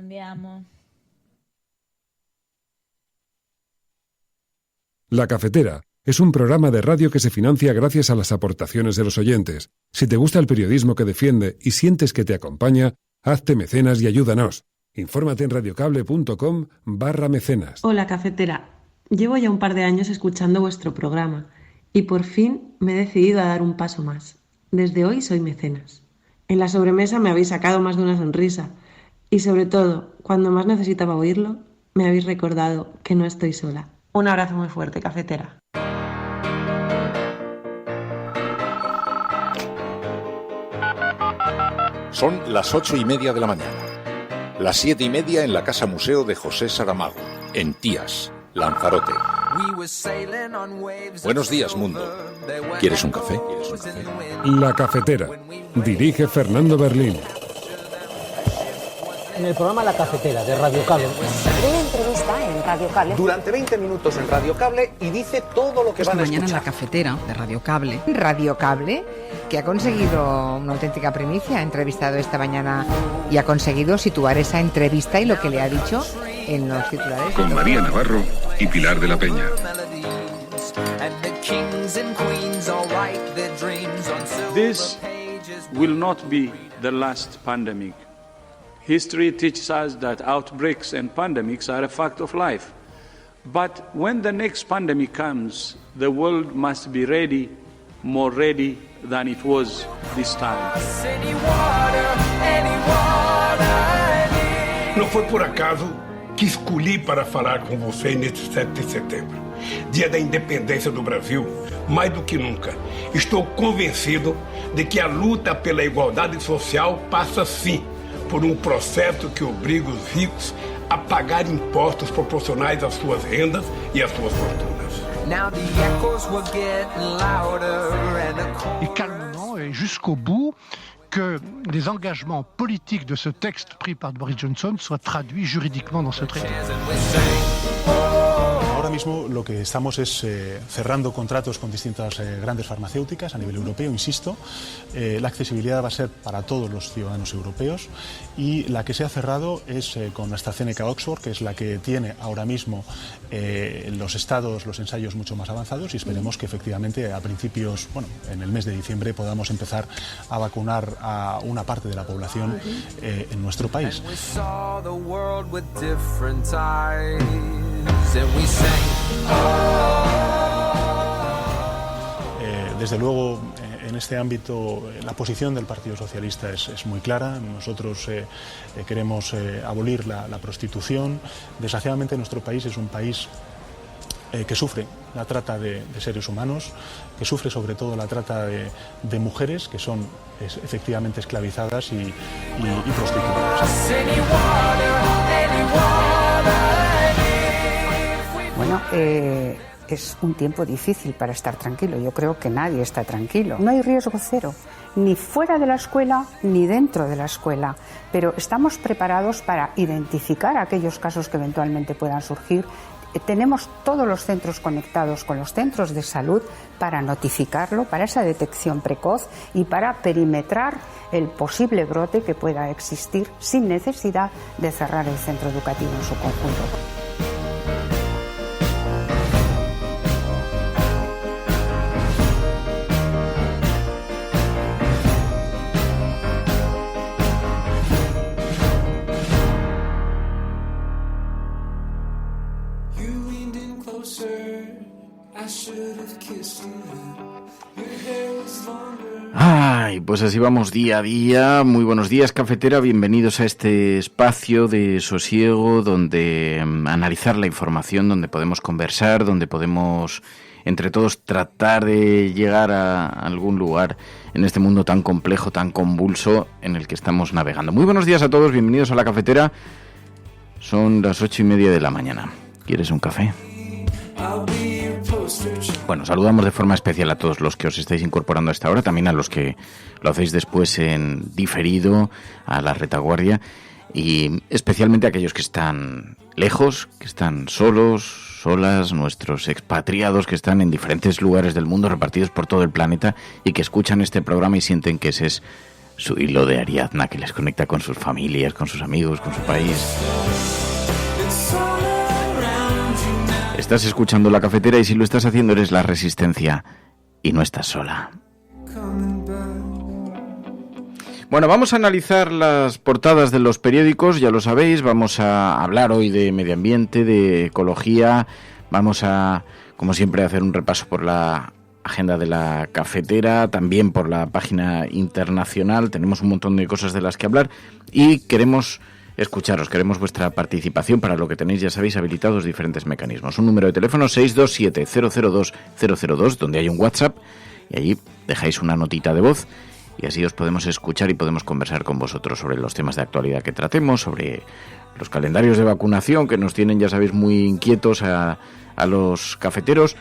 Andiamo. La Cafetera es un programa de radio que se financia gracias a las aportaciones de los oyentes. Si te gusta el periodismo que defiende y sientes que te acompaña, hazte mecenas y ayúdanos. Infórmate en radiocable.com/mecenas. Hola, Cafetera. Llevo ya un par de años escuchando vuestro programa y por fin me he decidido a dar un paso más. Desde hoy soy mecenas. En la sobremesa me habéis sacado más de una sonrisa y sobre todo, cuando más necesitaba oírlo, me habéis recordado que no estoy sola. Un abrazo muy fuerte, Cafetera. Son las 8:30 de la mañana. Las 7:30 en la Casa Museo de José Saramago, en Tías, Lanzarote. Buenos días, mundo. ¿Quieres un café? La Cafetera. Dirige Fernando Berlín. En el programa La Cafetera de Radio Cable. Una entrevista en Radio Cable. Durante 20 minutos en Radio Cable y dice todo lo que van a escuchar. Mañana en La Cafetera de Radio Cable. Radio Cable, que ha conseguido una auténtica primicia, ha entrevistado esta mañana y ha conseguido situar esa entrevista y lo que le ha dicho en los titulares. Con María Navarro y Pilar de la Peña. This will not be the last pandemic. History teaches us that outbreaks and pandemics are a fact of life. But when the next pandemic comes, the world must be ready, more ready than it was this time. Não foi por acaso que escolhi para falar com você neste 7 de setembro, dia da independência do Brasil. Mais do que nunca, estou convencido de que a luta pela igualdade social passa sim por processo que obriga os ricos a pagar impostos proporcionais às suas rendas e às suas fortunas. Et calmement et jusqu'au bout que les engagements politiques de ce texte pris par Boris Johnson soient traduits juridiquement dans ce traité. Ahora mismo lo que estamos es cerrando contratos con distintas grandes farmacéuticas a nivel europeo, insisto. La accesibilidad va a ser para todos los ciudadanos europeos y la que se ha cerrado es con AstraZeneca Oxford, que es la que tiene ahora mismo los ensayos mucho más avanzados y esperemos que efectivamente a principios, en el mes de diciembre podamos empezar a vacunar a una parte de la población en nuestro país. Desde luego, en este ámbito, la posición del Partido Socialista es muy clara. Nosotros queremos abolir la prostitución. Desgraciadamente, nuestro país es un país que sufre la trata de seres humanos, que sufre sobre todo la trata de mujeres que son efectivamente esclavizadas y prostituidas. Bueno, es un tiempo difícil para estar tranquilo. Yo creo que nadie está tranquilo. No hay riesgo cero, ni fuera de la escuela ni dentro de la escuela. Pero estamos preparados para identificar aquellos casos que eventualmente puedan surgir. Tenemos todos los centros conectados con los centros de salud para notificarlo, para esa detección precoz y para perimetrar el posible brote que pueda existir sin necesidad de cerrar el centro educativo en su conjunto. Ay, pues así vamos día a día. Muy buenos días, Cafetera. Bienvenidos a este espacio de sosiego donde analizar la información, donde podemos conversar, donde podemos entre todos tratar de llegar a algún lugar en este mundo tan complejo, tan convulso en el que estamos navegando. Muy buenos días a todos, bienvenidos a La Cafetera. Son las 8:30 de la mañana. ¿Quieres un café? Bueno, saludamos de forma especial a todos los que os estáis incorporando a esta hora, también a los que lo hacéis después en diferido, a la retaguardia, y especialmente a aquellos que están lejos, que están solos, solas, nuestros expatriados que están en diferentes lugares del mundo, repartidos por todo el planeta, y que escuchan este programa y sienten que ese es su hilo de Ariadna que les conecta con sus familias, con sus amigos, con su país. Estás escuchando La Cafetera y si lo estás haciendo eres La Resistencia y no estás sola. Bueno, vamos a analizar las portadas de los periódicos, ya lo sabéis, vamos a hablar hoy de medio ambiente, de ecología, vamos a, como siempre, hacer un repaso por la agenda de La Cafetera, también por la página internacional, tenemos un montón de cosas de las que hablar y queremos escucharos, queremos vuestra participación, para lo que tenéis, ya sabéis, habilitados diferentes mecanismos. Un número de teléfono 627-002-002, donde hay un WhatsApp, y allí dejáis una notita de voz, y así os podemos escuchar y podemos conversar con vosotros sobre los temas de actualidad que tratemos, sobre los calendarios de vacunación que nos tienen, ya sabéis, muy inquietos a los cafeteros,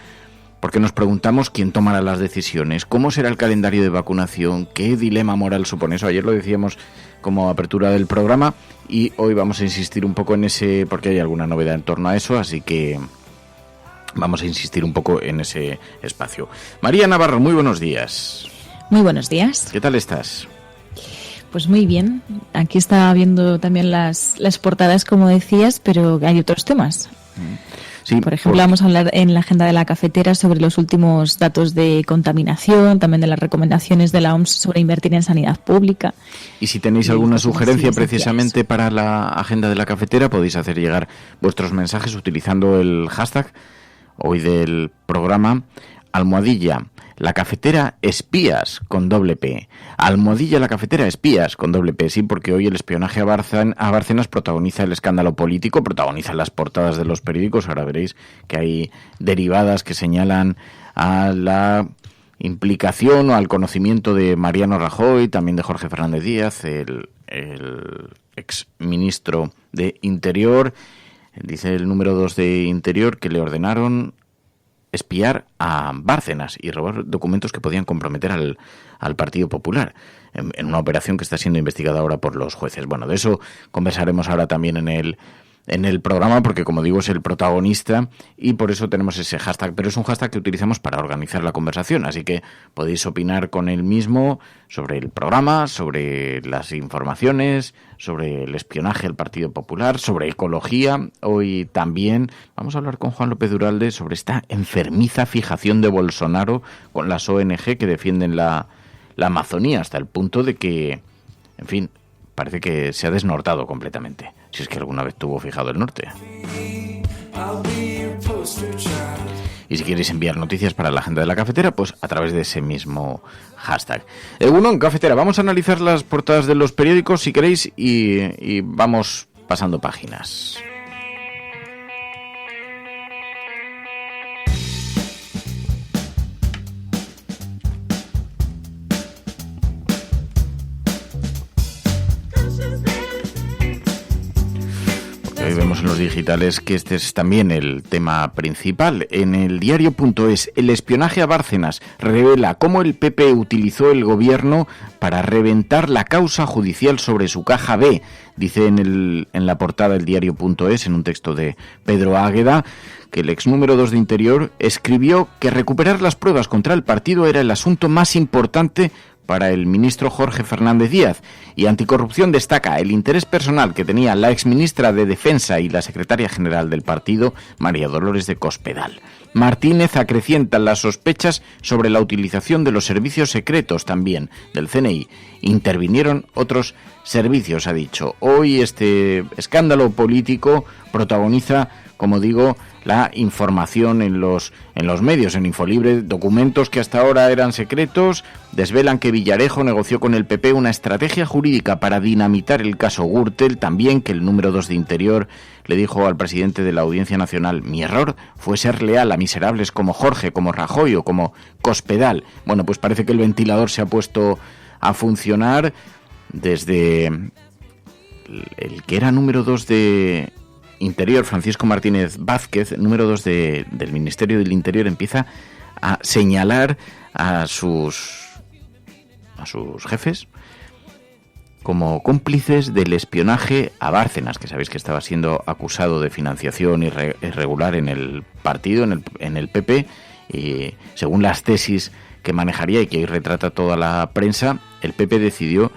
porque nos preguntamos quién tomará las decisiones, cómo será el calendario de vacunación, qué dilema moral supone eso. Ayer lo decíamos como apertura del programa y hoy vamos a insistir un poco en ese, porque hay alguna novedad en torno a eso, así que vamos a insistir un poco en ese espacio. María Navarro, muy buenos días. Muy buenos días. ¿Qué tal estás? Pues muy bien. Aquí estaba viendo también las portadas, como decías, pero hay otros temas. Sí, por ejemplo, vamos a hablar en la agenda de La Cafetera sobre los últimos datos de contaminación, también de las recomendaciones de la OMS sobre invertir en sanidad pública. Y si tenéis alguna sugerencia precisamente para la agenda de La Cafetera, podéis hacer llegar vuestros mensajes utilizando el hashtag hoy del programa, almohadilla La Cafetera Espías con doble P. Almohadilla La Cafetera Espías con doble P, sí, porque hoy el espionaje a Bárcenas protagoniza el escándalo político, protagoniza las portadas de los periódicos. Ahora veréis que hay derivadas que señalan a la implicación o al conocimiento de Mariano Rajoy, también de Jorge Fernández Díaz, el exministro de Interior. Dice el número 2 de Interior que le ordenaron espiar a Bárcenas y robar documentos que podían comprometer al Partido Popular en una operación que está siendo investigada ahora por los jueces. Bueno, de eso conversaremos ahora también en el programa, porque como digo es el protagonista y por eso tenemos ese hashtag, pero es un hashtag que utilizamos para organizar la conversación, así que podéis opinar con él mismo sobre el programa, sobre las informaciones, sobre el espionaje al Partido Popular, sobre ecología. Hoy también vamos a hablar con Juan López Duralde sobre esta enfermiza fijación de Bolsonaro con las ONG que defienden la Amazonía, hasta el punto de que, en fin, parece que se ha desnortado completamente, si es que alguna vez tuvo fijado el norte. Y si queréis enviar noticias para la agenda de La Cafetera, pues a través de ese mismo hashtag. Egunon, Cafetera, vamos a analizar las portadas de los periódicos, si queréis, y vamos pasando páginas. Hoy vemos en los digitales que este es también el tema principal. En el diario.es, el espionaje a Bárcenas revela cómo el PP utilizó el gobierno para reventar la causa judicial sobre su caja B. Dice en la portada del diario.es, en un texto de Pedro Águeda, que el ex número 2 de Interior escribió que recuperar las pruebas contra el partido era el asunto más importante para el ministro Jorge Fernández Díaz, y Anticorrupción destaca el interés personal que tenía la exministra de Defensa y la secretaria general del partido, María Dolores de Cospedal. Martínez acrecienta las sospechas sobre la utilización de los servicios secretos también del CNI. Intervinieron otros servicios, ha dicho. Hoy este escándalo político protagoniza, como digo, la información en los medios, en Infolibre. Documentos que hasta ahora eran secretos desvelan que Villarejo negoció con el PP una estrategia jurídica para dinamitar el caso Gürtel. También que el número 2 de Interior le dijo al presidente de la Audiencia Nacional: mi error fue ser leal a miserables como Jorge, como Rajoy o como Cospedal. Bueno, pues parece que el ventilador se ha puesto a funcionar desde el que era número 2 de Interior, Francisco Martínez Vázquez, número 2 del Ministerio del Interior, empieza a señalar a sus jefes como cómplices del espionaje a Bárcenas, que sabéis que estaba siendo acusado de financiación irregular en el partido, en el PP, y según las tesis que manejaría y que hoy retrata toda la prensa, el PP decidió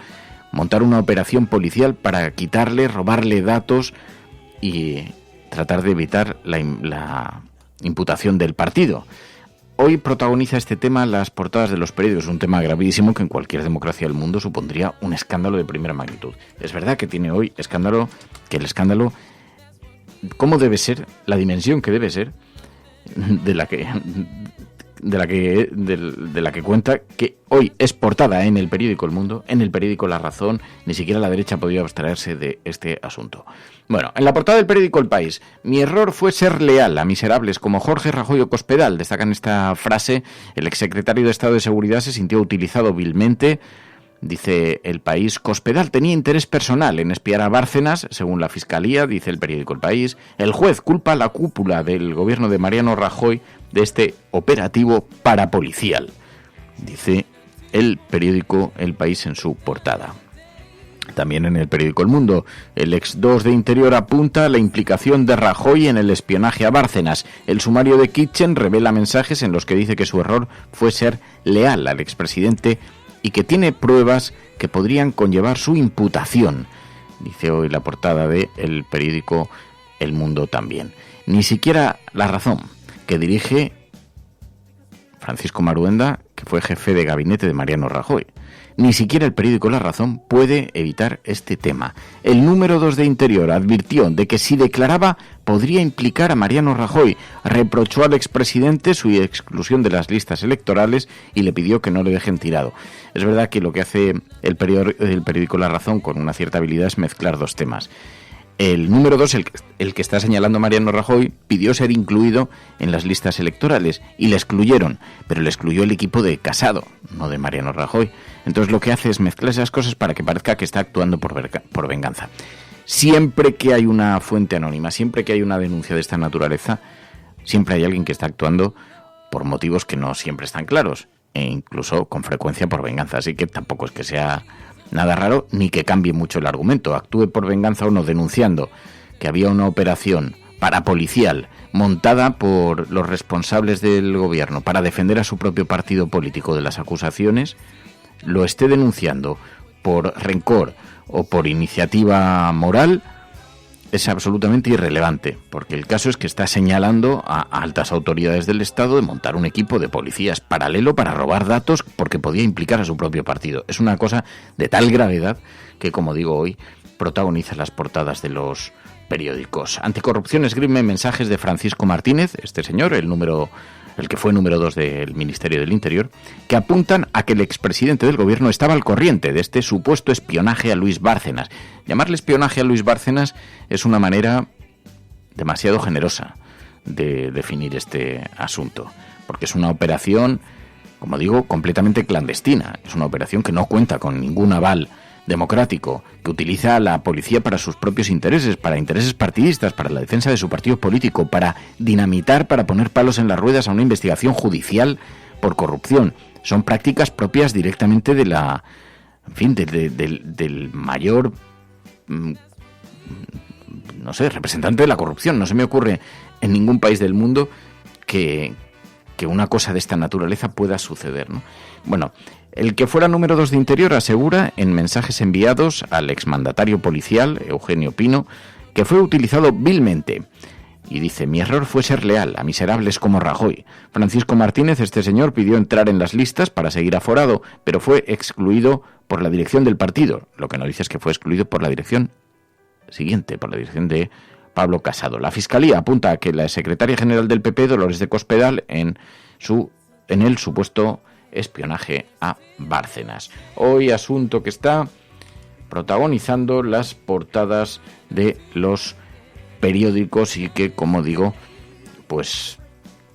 montar una operación policial para quitarle, robarle datos y tratar de evitar la imputación del partido. Hoy protagoniza este tema las portadas de los periódicos, un tema gravísimo que en cualquier democracia del mundo supondría un escándalo de primera magnitud. Es verdad que tiene hoy escándalo, que el escándalo, cómo debe ser, la dimensión que debe ser, de la que cuenta, que hoy es portada en el periódico El Mundo, en el periódico La Razón. Ni siquiera la derecha ha podido abstraerse de este asunto. Bueno, en la portada del periódico El País: mi error fue ser leal a miserables como Jorge Rajoy o Cospedal. Destacan esta frase: el exsecretario de Estado de Seguridad se sintió utilizado vilmente. Dice El País: Cospedal tenía interés personal en espiar a Bárcenas, según la Fiscalía, dice el periódico El País. El juez culpa a la cúpula del gobierno de Mariano Rajoy de este operativo parapolicial, dice el periódico El País en su portada. También en el periódico El Mundo, el ex-2 de Interior apunta a la implicación de Rajoy en el espionaje a Bárcenas. El sumario de Kitchen revela mensajes en los que dice que su error fue ser leal al expresidente y que tiene pruebas que podrían conllevar su imputación, dice hoy la portada del periódico El Mundo también. Ni siquiera La Razón, que dirige Francisco Maruenda, que fue jefe de gabinete de Mariano Rajoy. Ni siquiera el periódico La Razón puede evitar este tema. El número 2 de Interior advirtió de que si declaraba podría implicar a Mariano Rajoy, reprochó al expresidente su exclusión de las listas electorales y le pidió que no le dejen tirado. Es verdad que lo que hace el periódico La Razón con una cierta habilidad es mezclar dos temas. El número 2, el que está señalando Mariano Rajoy, pidió ser incluido en las listas electorales y le excluyeron, pero le excluyó el equipo de Casado, no de Mariano Rajoy. Entonces lo que hace es mezclar esas cosas para que parezca que está actuando por venganza. Siempre que hay una fuente anónima, siempre que hay una denuncia de esta naturaleza, siempre hay alguien que está actuando por motivos que no siempre están claros, e incluso con frecuencia por venganza. Así que tampoco es que sea nada raro ni que cambie mucho el argumento. Actúe por venganza o no, denunciando que había una operación parapolicial montada por los responsables del gobierno para defender a su propio partido político de las acusaciones, lo esté denunciando por rencor o por iniciativa moral, es absolutamente irrelevante, porque el caso es que está señalando a altas autoridades del Estado de montar un equipo de policías paralelo para robar datos porque podía implicar a su propio partido. Es una cosa de tal gravedad que, como digo, hoy protagoniza las portadas de los periódicos. Anticorrupción esgrime mensajes de Francisco Martínez, este señor, el que fue número 2 del Ministerio del Interior, que apuntan a que el expresidente del gobierno estaba al corriente de este supuesto espionaje a Luis Bárcenas. Llamarle espionaje a Luis Bárcenas es una manera demasiado generosa de definir este asunto, porque es una operación, como digo, completamente clandestina. Es una operación que no cuenta con ningún aval democrático, que utiliza a la policía para sus propios intereses, para intereses partidistas, para la defensa de su partido político, para dinamitar, para poner palos en las ruedas a una investigación judicial por corrupción. Son prácticas propias directamente de la, en fin, del mayor, no sé, representante de la corrupción. No se me ocurre en ningún país del mundo que una cosa de esta naturaleza pueda suceder, ¿no? Bueno, el que fuera número 2 de Interior asegura en mensajes enviados al exmandatario policial, Eugenio Pino, que fue utilizado vilmente. Y dice: mi error fue ser leal a miserables como Rajoy. Francisco Martínez, este señor, pidió entrar en las listas para seguir aforado, pero fue excluido por la dirección del partido. Lo que no dice es que fue excluido por la dirección siguiente, por la dirección de Pablo Casado. La Fiscalía apunta a que la secretaria general del PP, Dolores de Cospedal, en el supuesto espionaje a Bárcenas. Hoy asunto que está protagonizando las portadas de los periódicos y que, como digo, pues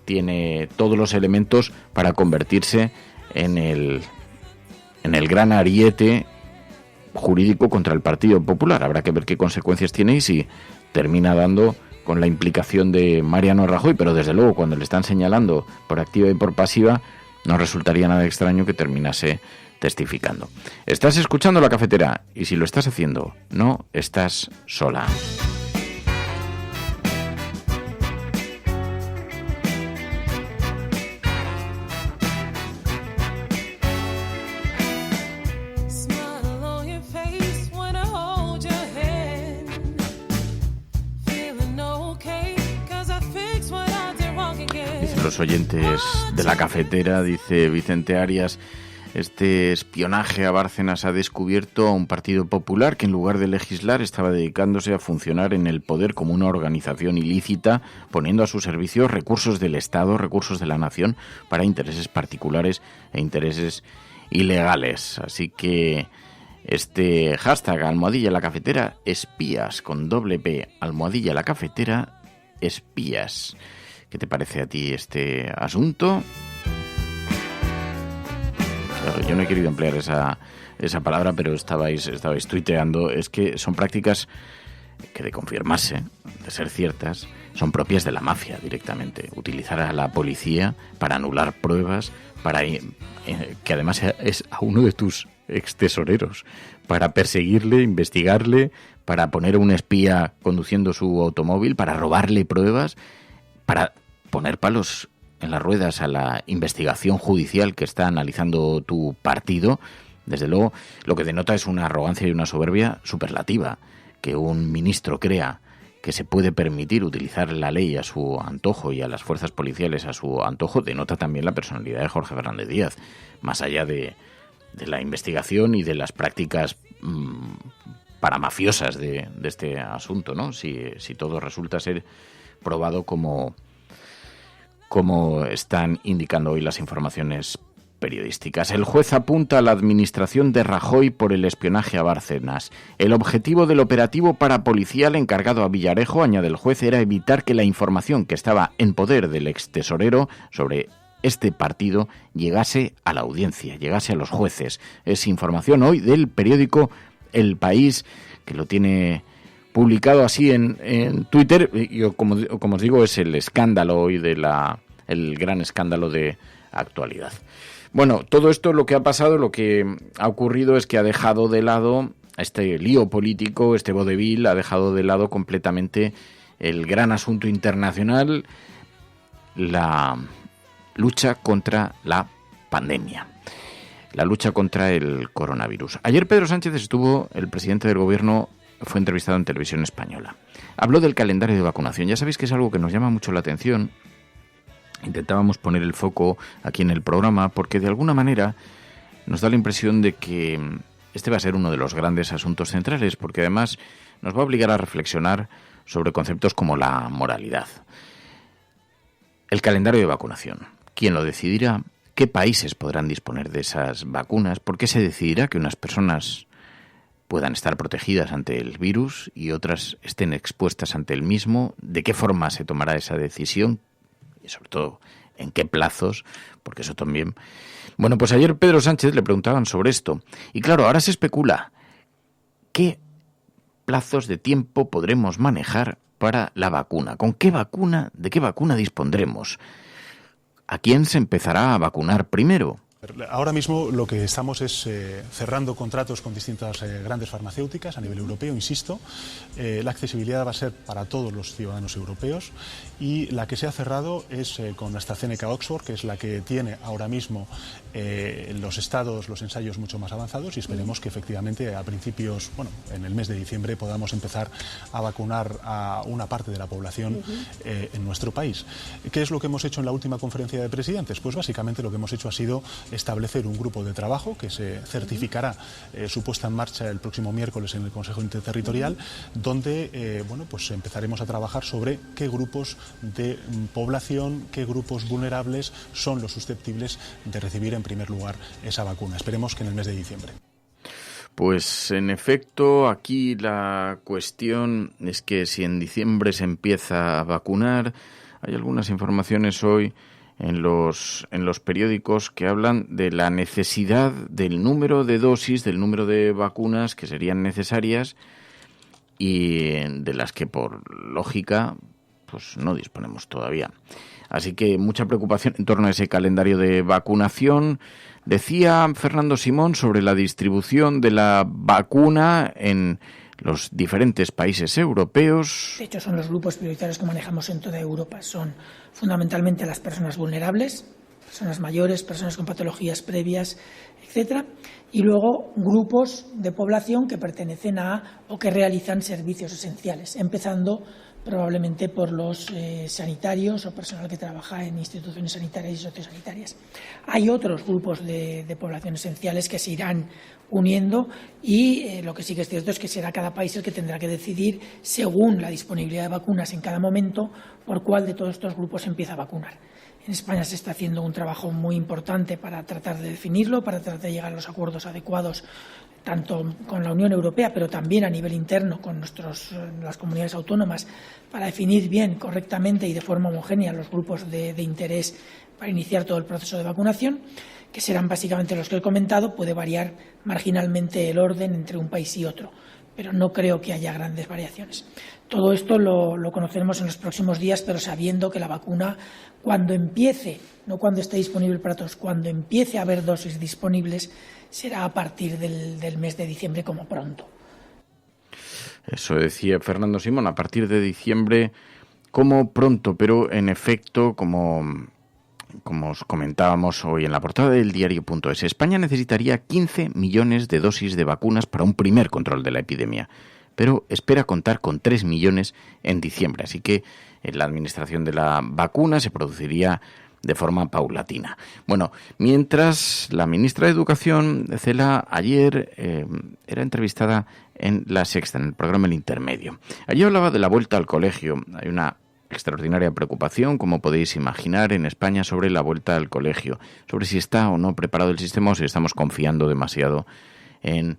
tiene todos los elementos para convertirse en el gran ariete jurídico contra el Partido Popular. Habrá que ver qué consecuencias tiene y si termina dando con la implicación de Mariano Rajoy, pero desde luego cuando le están señalando por activa y por pasiva, no resultaría nada extraño que terminase testificando. Estás escuchando La Cafetera y si lo estás haciendo, no estás sola. los oyentes de la cafetera, dice Vicente Arias. Este espionaje a Bárcenas ha descubierto a un partido popular que en lugar de legislar estaba dedicándose a funcionar en el poder como una organización ilícita, poniendo a su servicio recursos del Estado, recursos de la nación, para intereses particulares e intereses ilegales. Así que este hashtag ¡almohadilla la cafetera espías con doble P, ¡almohadilla la cafetera espías! ¿Qué te parece a ti este asunto? Yo no he querido emplear esa palabra, pero estabais tuiteando. Es que son prácticas que, de confirmarse, de ser ciertas, son propias de la mafia directamente. Utilizar a la policía para anular pruebas, para que además es a uno de tus extesoreros, para perseguirle, investigarle, para poner a un espía conduciendo su automóvil, para robarle pruebas, para poner palos en las ruedas a la investigación judicial que está analizando tu partido. Desde luego, lo que denota es una arrogancia y una soberbia superlativa. Que un ministro crea que se puede permitir utilizar la ley a su antojo y a las fuerzas policiales a su antojo, denota también la personalidad de Jorge Fernández Díaz, más allá de la investigación y de las prácticas paramafiosas de este asunto, ¿no? Si todo resulta ser probado como están indicando hoy las informaciones periodísticas. El juez apunta a la administración de Rajoy por el espionaje a Bárcenas. El objetivo del operativo parapolicial encargado a Villarejo, añade el juez, era evitar que la información que estaba en poder del extesorero sobre este partido llegase a la audiencia, llegase a los jueces. Es información hoy del periódico El País, que lo tiene publicado así en Twitter. Yo, como os digo, es el escándalo hoy el gran escándalo de actualidad. Bueno, todo esto, lo que ha pasado, lo que ha ocurrido es que ha dejado de lado este lío político, este vodevil, ha dejado de lado completamente el gran asunto internacional, la lucha contra la pandemia, la lucha contra el coronavirus. Ayer Pedro Sánchez el presidente del gobierno, fue entrevistado en Televisión Española. Habló del calendario de vacunación. Ya sabéis que es algo que nos llama mucho la atención. Intentábamos poner el foco aquí en el programa porque de alguna manera nos da la impresión de que este va a ser uno de los grandes asuntos centrales, porque además nos va a obligar a reflexionar sobre conceptos como la moralidad. El calendario de vacunación. ¿Quién lo decidirá? ¿Qué países podrán disponer de esas vacunas? ¿Por qué se decidirá que unas personas puedan estar protegidas ante el virus y otras estén expuestas ante el mismo? ¿De qué forma se tomará esa decisión? Y sobre todo, ¿en qué plazos? Porque eso también... Bueno, pues ayer Pedro Sánchez le preguntaban sobre esto. Y claro, ahora se especula qué plazos de tiempo podremos manejar para la vacuna. ¿Con qué vacuna? ¿De qué vacuna dispondremos? ¿A quién se empezará a vacunar primero? Ahora mismo lo que estamos es cerrando contratos con distintas grandes farmacéuticas a nivel europeo, insisto. La accesibilidad va a ser para todos los ciudadanos europeos y la que se ha cerrado es con AstraZeneca Oxford, que es la que tiene ahora mismo los ensayos mucho más avanzados, y esperemos que efectivamente a principios, en el mes de diciembre podamos empezar a vacunar a una parte de la población en nuestro país. ¿Qué es lo que hemos hecho en la última conferencia de presidentes? Pues básicamente lo que hemos hecho ha sido establecer un grupo de trabajo que se certificará su puesta en marcha el próximo miércoles en el Consejo Interterritorial, donde pues empezaremos a trabajar sobre qué grupos de población, qué grupos vulnerables son los susceptibles de recibir en primer lugar esa vacuna. Esperemos que en el mes de diciembre. Pues en efecto, aquí la cuestión es que si en diciembre se empieza a vacunar, hay algunas informaciones hoy en los periódicos que hablan de la necesidad del número de dosis, del número de vacunas que serían necesarias y de las que por lógica pues no disponemos todavía. Así que mucha preocupación en torno a ese calendario de vacunación. Decía Fernando Simón sobre la distribución de la vacuna en los diferentes países europeos. De hecho, son los grupos prioritarios que manejamos en toda Europa. Son fundamentalmente las personas vulnerables, personas mayores, personas con patologías previas, etcétera, y luego grupos de población que pertenecen a o que realizan servicios esenciales, empezando probablemente por los sanitarios o personal que trabaja en instituciones sanitarias y sociosanitarias. Hay otros grupos de población esenciales que se irán uniendo y lo que sí que es cierto es que será cada país el que tendrá que decidir, según la disponibilidad de vacunas en cada momento, por cuál de todos estos grupos empieza a vacunar. En España se está haciendo un trabajo muy importante para tratar de definirlo, para tratar de llegar a los acuerdos adecuados, tanto con la Unión Europea, pero también a nivel interno con las comunidades autónomas, para definir bien, correctamente y de forma homogénea los grupos de interés para iniciar todo el proceso de vacunación, que serán básicamente los que he comentado. Puede variar marginalmente el orden entre un país y otro, pero no creo que haya grandes variaciones. Todo esto lo conoceremos en los próximos días, pero sabiendo que la vacuna, cuando empiece, no cuando esté disponible para todos, cuando empiece a haber dosis disponibles, será a partir del mes de diciembre como pronto. Eso decía Fernando Simón, a partir de diciembre como pronto, pero en efecto, como os comentábamos hoy en la portada del diario.es, España necesitaría 15 millones de dosis de vacunas para un primer control de la epidemia, pero espera contar con 3 millones en diciembre, así que la administración de la vacuna se produciría de forma paulatina. Bueno, mientras la ministra de Educación, Cela, ayer era entrevistada en La Sexta, en el programa El Intermedio. Allí hablaba de la vuelta al colegio. Hay una extraordinaria preocupación, como podéis imaginar, en España sobre la vuelta al colegio, sobre si está o no preparado el sistema o si estamos confiando demasiado en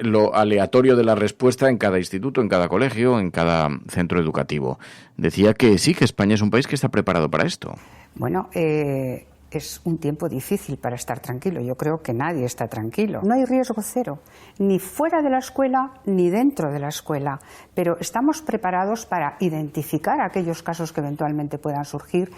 lo aleatorio de la respuesta en cada instituto, en cada colegio, en cada centro educativo. Decía que sí, que España es un país que está preparado para esto. Bueno, es un tiempo difícil para estar tranquilo. Yo creo que nadie está tranquilo. No hay riesgo cero, ni fuera de la escuela ni dentro de la escuela, pero estamos preparados para identificar aquellos casos que eventualmente puedan surgir.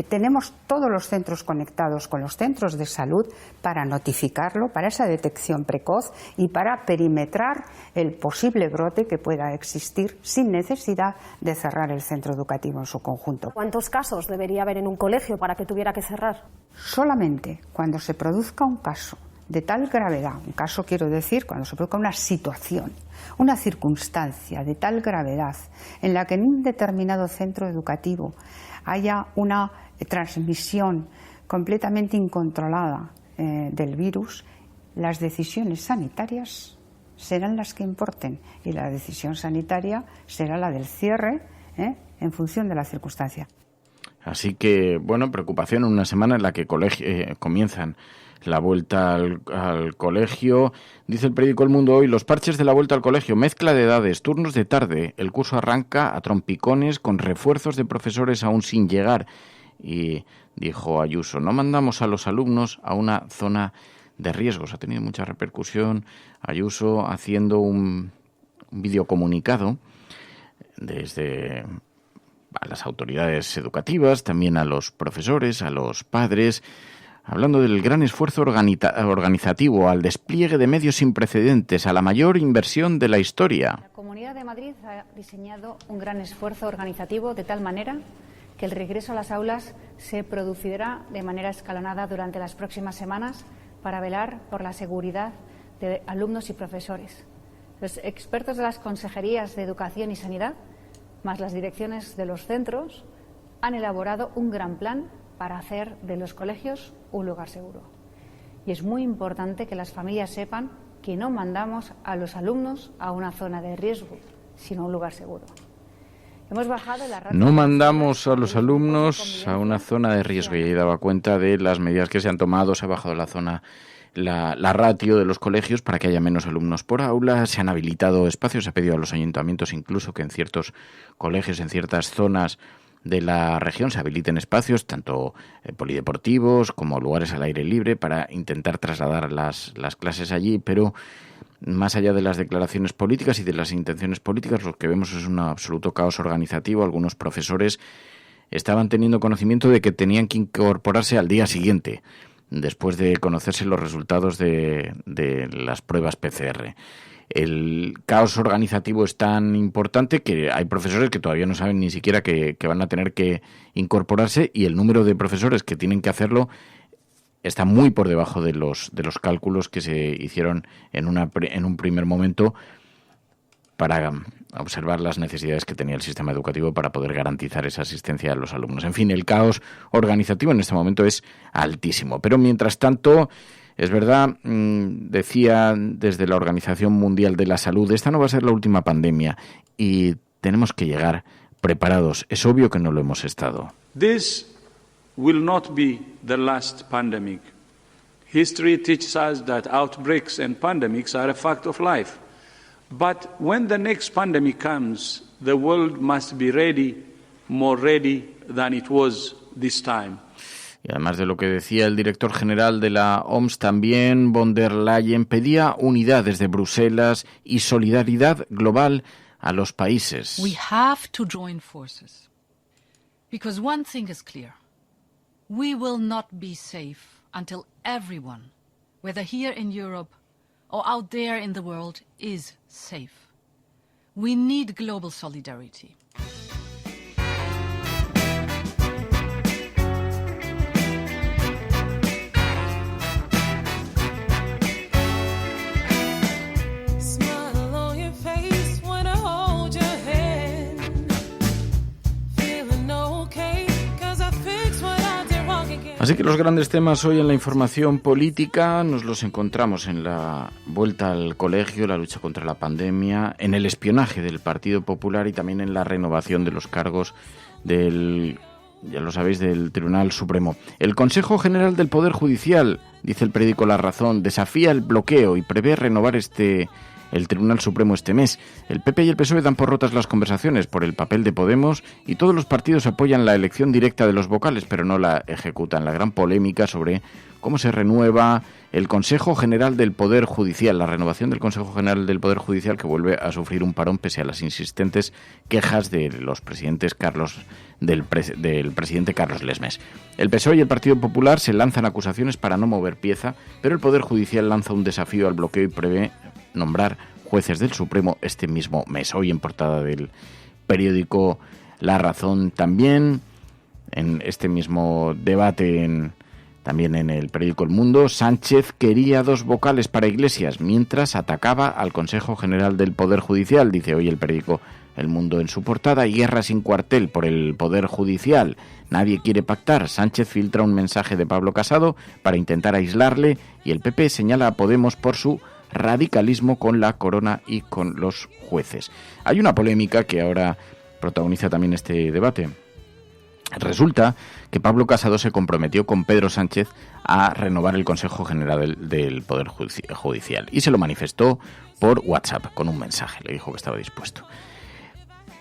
Tenemos todos los centros conectados con los centros de salud para notificarlo, para esa detección precoz y para perimetrar el posible brote que pueda existir sin necesidad de cerrar el centro educativo en su conjunto. ¿Cuántos casos debería haber en un colegio para que tuviera que cerrar? Solamente cuando se produzca un caso de tal gravedad, un caso quiero decir cuando se produzca una situación, una circunstancia de tal gravedad en la que en un determinado centro educativo haya una transmisión completamente incontrolada del virus, las decisiones sanitarias serán las que importen y la decisión sanitaria será la del cierre en función de la circunstancia. Así que, bueno, preocupación en una semana en la que comienzan la vuelta al colegio. Dice el periódico El Mundo hoy, los parches de la vuelta al colegio, mezcla de edades, turnos de tarde. El curso arranca a trompicones con refuerzos de profesores aún sin llegar. Y dijo Ayuso, no mandamos a los alumnos a una zona de riesgos. Ha tenido mucha repercusión Ayuso haciendo un videocomunicado desde a las autoridades educativas, también a los profesores, a los padres, hablando del gran esfuerzo organizativo, al despliegue de medios sin precedentes, a la mayor inversión de la historia. La Comunidad de Madrid ha diseñado un gran esfuerzo organizativo de tal manera que el regreso a las aulas se producirá de manera escalonada durante las próximas semanas para velar por la seguridad de alumnos y profesores. Los expertos de las consejerías de Educación y Sanidad, más las direcciones de los centros, han elaborado un gran plan para hacer de los colegios un lugar seguro. Y es muy importante que las familias sepan que no mandamos a los alumnos a una zona de riesgo, sino a un lugar seguro. Hemos bajado la ratio. No mandamos a los alumnos a una zona de riesgo, y ahí daba cuenta de las medidas que se han tomado. Se ha bajado la ratio de los colegios para que haya menos alumnos por aula, se han habilitado espacios, se ha pedido a los ayuntamientos incluso que en ciertos colegios, en ciertas zonas de la región se habiliten espacios, tanto polideportivos como lugares al aire libre, para intentar trasladar las clases allí, pero más allá de las declaraciones políticas y de las intenciones políticas, lo que vemos es un absoluto caos organizativo. Algunos profesores estaban teniendo conocimiento de que tenían que incorporarse al día siguiente, después de conocerse los resultados de las pruebas PCR. El caos organizativo es tan importante que hay profesores que todavía no saben ni siquiera que van a tener que incorporarse, y el número de profesores que tienen que hacerlo está muy por debajo de los cálculos que se hicieron en un primer momento para observar las necesidades que tenía el sistema educativo para poder garantizar esa asistencia a los alumnos. En fin, el caos organizativo en este momento es altísimo. Pero mientras tanto, es verdad, decía desde la Organización Mundial de la Salud, esta no va a ser la última pandemia y tenemos que llegar preparados. Es obvio que no lo hemos estado. This will not be the last pandemic. History teaches us that outbreaks and pandemics are a fact of life. But when the next pandemic comes, the world must be ready, more ready than it was this time. Y además de lo que decía el director general de la OMS, también von der Leyen pedía unidad desde Bruselas y solidaridad global a los países. We have to join forces. Because one thing is clear. We will not be safe until everyone, whether here in Europe or out there in the world, is safe. We need global solidarity. Así que los grandes temas hoy en la información política nos los encontramos en la vuelta al colegio, la lucha contra la pandemia, en el espionaje del Partido Popular y también en la renovación de los cargos del, ya lo sabéis, del Tribunal Supremo. El Consejo General del Poder Judicial, dice el periódico La Razón, desafía el bloqueo y prevé renovar el Tribunal Supremo este mes. El PP y el PSOE dan por rotas las conversaciones por el papel de Podemos y todos los partidos apoyan la elección directa de los vocales, pero no la ejecutan. La gran polémica sobre cómo se renueva el Consejo General del Poder Judicial, la renovación del Consejo General del Poder Judicial, que vuelve a sufrir un parón pese a las insistentes quejas de los presidentes del presidente Carlos Lesmes. El PSOE y el Partido Popular se lanzan acusaciones para no mover pieza, pero el Poder Judicial lanza un desafío al bloqueo y prevé nombrar jueces del Supremo este mismo mes. Hoy en portada del periódico La Razón, también en este mismo debate también en el periódico El Mundo, Sánchez quería 2 vocales para Iglesias mientras atacaba al Consejo General del Poder Judicial, dice hoy el periódico El Mundo en su portada. Guerra sin cuartel por el Poder Judicial. Nadie quiere pactar. Sánchez filtra un mensaje de Pablo Casado para intentar aislarle y el PP señala a Podemos por su radicalismo con la corona y con los jueces. Hay una polémica que ahora protagoniza también este debate. Resulta que Pablo Casado se comprometió con Pedro Sánchez a renovar el Consejo General del Poder Judicial y se lo manifestó por WhatsApp con un mensaje. Le dijo que estaba dispuesto.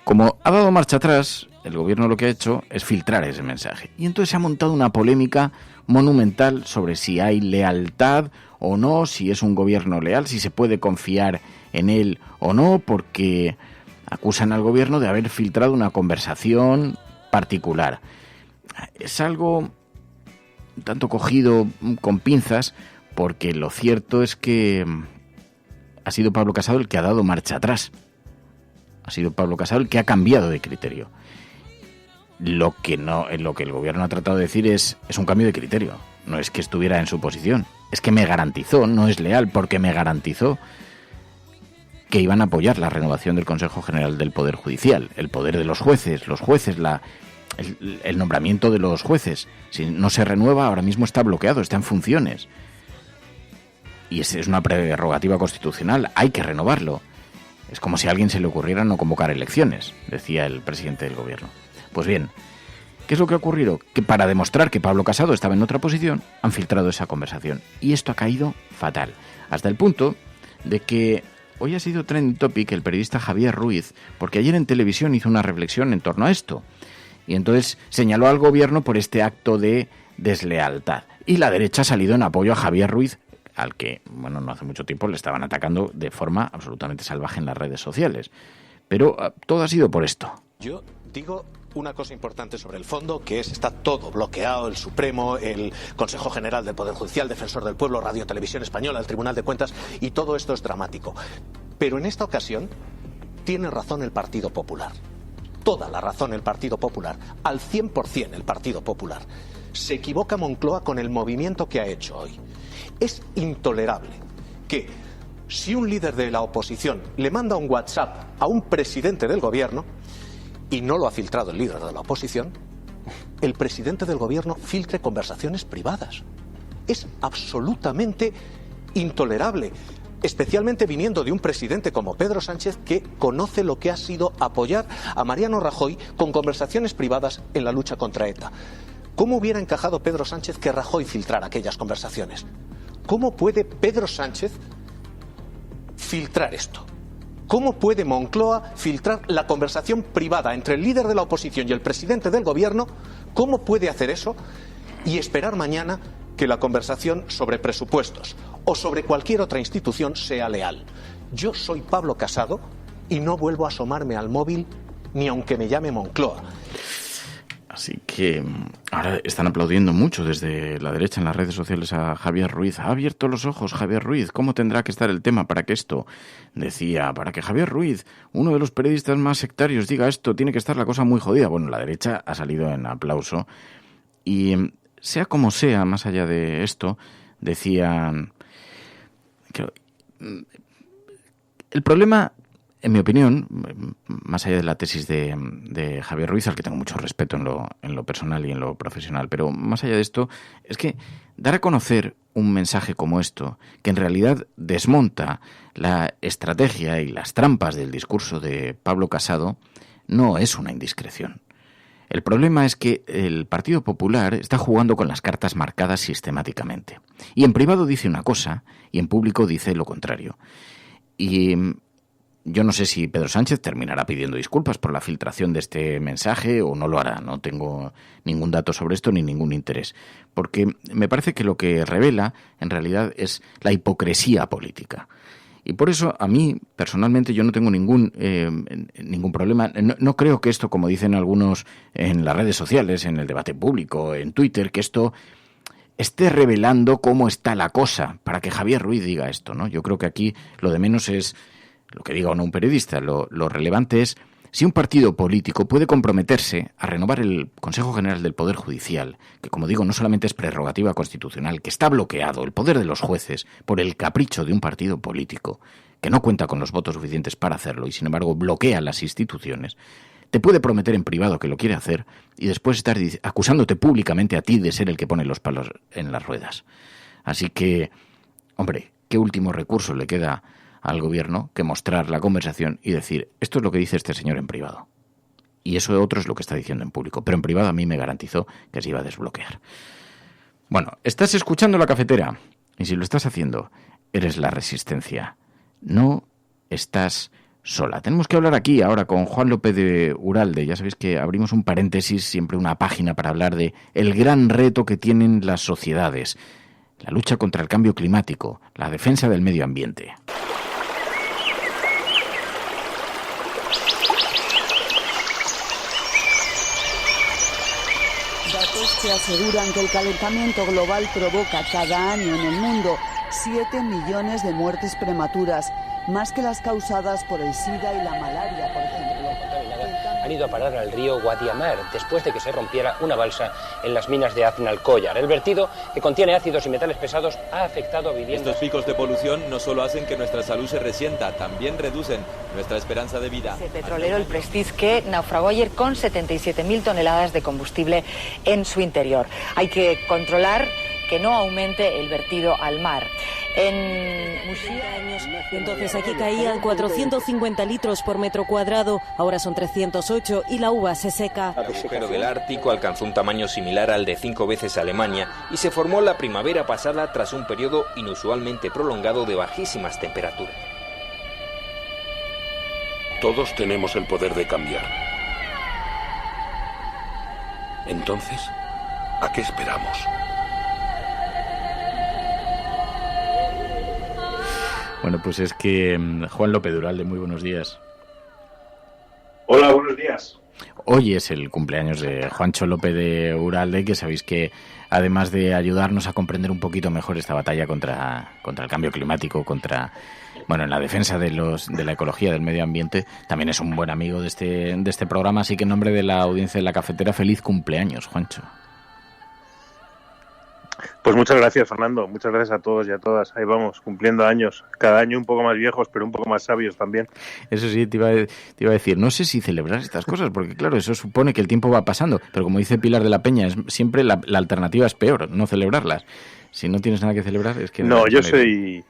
Como ha dado marcha atrás, el gobierno lo que ha hecho es filtrar ese mensaje. Y entonces se ha montado una polémica monumental sobre si hay lealtad o no, si es un gobierno leal, si se puede confiar en él o no, porque acusan al gobierno de haber filtrado una conversación particular. Es algo un tanto cogido con pinzas, porque lo cierto es que ha sido Pablo Casado el que ha dado marcha atrás. Ha sido Pablo Casado el que ha cambiado de criterio. Lo que el gobierno ha tratado de decir es un cambio de criterio. No es que estuviera en su posición. Es que me garantizó, no es leal, porque me garantizó que iban a apoyar la renovación del Consejo General del Poder Judicial, el poder de los jueces, el nombramiento de los jueces. Si no se renueva, ahora mismo está bloqueado, está en funciones. Y es una prerrogativa constitucional, hay que renovarlo. Es como si a alguien se le ocurriera no convocar elecciones, decía el presidente del gobierno. Pues bien, ¿qué es lo que ha ocurrido? Que para demostrar que Pablo Casado estaba en otra posición, han filtrado esa conversación. Y esto ha caído fatal. Hasta el punto de que hoy ha sido trending topic el periodista Javier Ruiz, porque ayer en televisión hizo una reflexión en torno a esto. Y entonces señaló al gobierno por este acto de deslealtad. Y la derecha ha salido en apoyo a Javier Ruiz, al que, no hace mucho tiempo le estaban atacando de forma absolutamente salvaje en las redes sociales. Pero todo ha sido por esto. Yo digo una cosa importante sobre el fondo, que es, está todo bloqueado, el Supremo, el Consejo General del Poder Judicial, Defensor del Pueblo, Radio Televisión Española, el Tribunal de Cuentas, y todo esto es dramático. Pero en esta ocasión tiene razón el Partido Popular. Toda la razón el Partido Popular, al 100% el Partido Popular. Se equivoca Moncloa con el movimiento que ha hecho hoy. Es intolerable que si un líder de la oposición le manda un WhatsApp a un presidente del gobierno, y no lo ha filtrado el líder de la oposición, el presidente del gobierno filtre conversaciones privadas. Es absolutamente intolerable, especialmente viniendo de un presidente como Pedro Sánchez, que conoce lo que ha sido apoyar a Mariano Rajoy con conversaciones privadas en la lucha contra ETA. ¿Cómo hubiera encajado Pedro Sánchez que Rajoy filtrara aquellas conversaciones? ¿Cómo puede Pedro Sánchez filtrar esto? ¿Cómo puede Moncloa filtrar la conversación privada entre el líder de la oposición y el presidente del gobierno? ¿Cómo puede hacer eso y esperar mañana que la conversación sobre presupuestos o sobre cualquier otra institución sea leal? Yo soy Pablo Casado y no vuelvo a asomarme al móvil ni aunque me llame Moncloa. Así que ahora están aplaudiendo mucho desde la derecha en las redes sociales a Javier Ruiz. Ha abierto los ojos Javier Ruiz. ¿Cómo tendrá que estar el tema para que esto, decía, para que Javier Ruiz, uno de los periodistas más sectarios, diga esto? Tiene que estar la cosa muy jodida. Bueno, la derecha ha salido en aplauso. Y sea como sea, más allá de esto, decían que el problema, en mi opinión, más allá de la tesis de Javier Ruiz, al que tengo mucho respeto en lo personal y en lo profesional, pero más allá de esto, es que dar a conocer un mensaje como esto, que en realidad desmonta la estrategia y las trampas del discurso de Pablo Casado, no es una indiscreción. El problema es que el Partido Popular está jugando con las cartas marcadas sistemáticamente. Y en privado dice una cosa y en público dice lo contrario. Y yo no sé si Pedro Sánchez terminará pidiendo disculpas por la filtración de este mensaje o no lo hará. No tengo ningún dato sobre esto ni ningún interés. Porque me parece que lo que revela en realidad es la hipocresía política. Y por eso a mí, personalmente, yo no tengo ningún problema. No creo que esto, como dicen algunos en las redes sociales, en el debate público, en Twitter, que esto esté revelando cómo está la cosa para que Javier Ruiz diga esto, ¿no? Yo creo que aquí lo de menos es lo que diga o no un periodista. Lo relevante es si un partido político puede comprometerse a renovar el Consejo General del Poder Judicial, que, como digo, no solamente es prerrogativa constitucional, que está bloqueado el poder de los jueces por el capricho de un partido político que no cuenta con los votos suficientes para hacerlo y, sin embargo, bloquea las instituciones, te puede prometer en privado que lo quiere hacer y después estar acusándote públicamente a ti de ser el que pone los palos en las ruedas. Así que, hombre, ¿qué último recurso le queda al gobierno que mostrar la conversación y decir, esto es lo que dice este señor en privado? Y eso otro es lo que está diciendo en público, pero en privado a mí me garantizó que se iba a desbloquear. Bueno, estás escuchando La Cafetera y si lo estás haciendo, eres la resistencia. No estás sola. Tenemos que hablar aquí ahora con Juan López de Uralde. Ya sabéis que abrimos un paréntesis, siempre una página para hablar de el gran reto que tienen las sociedades, la lucha contra el cambio climático, la defensa del medio ambiente. Que aseguran que el calentamiento global provoca cada año en el mundo 7 millones de muertes prematuras, más que las causadas por el SIDA y la malaria, por ejemplo. Han ido a parar al río Guadiamar después de que se rompiera una balsa en las minas de Aznalcóllar. El vertido, que contiene ácidos y metales pesados, ha afectado a viviendas. Estos picos de polución no solo hacen que nuestra salud se resienta, también reducen nuestra esperanza de vida. El petrolero, el Prestige, que naufragó ayer con 77.000 toneladas de combustible en su interior. Hay que controlar que no aumente el vertido al mar. En Muxía, entonces aquí caían 450 litros por metro cuadrado, ahora son 308 y la uva se seca. El agujero del Ártico alcanzó un tamaño similar al de 5 veces Alemania y se formó la primavera pasada tras un periodo inusualmente prolongado de bajísimas temperaturas. Todos tenemos el poder de cambiar. Entonces, ¿a qué esperamos? Bueno, pues es que Juan López de Uralde, muy buenos días. Hola, buenos días. Hoy es el cumpleaños de Juancho López de Uralde, que sabéis que además de ayudarnos a comprender un poquito mejor esta batalla contra el cambio climático, en la defensa de la ecología, del medio ambiente, también es un buen amigo de este programa, así que en nombre de la audiencia de La Cafetera, feliz cumpleaños, Juancho. Pues muchas gracias, Fernando. Muchas gracias a todos y a todas. Ahí vamos, cumpliendo años. Cada año un poco más viejos, pero un poco más sabios también. Eso sí, te iba a decir, no sé si celebrar estas cosas, porque claro, eso supone que el tiempo va pasando. Pero como dice Pilar de la Peña, siempre la alternativa es peor, no celebrarlas. Si no tienes nada que celebrar, es que... No, yo soy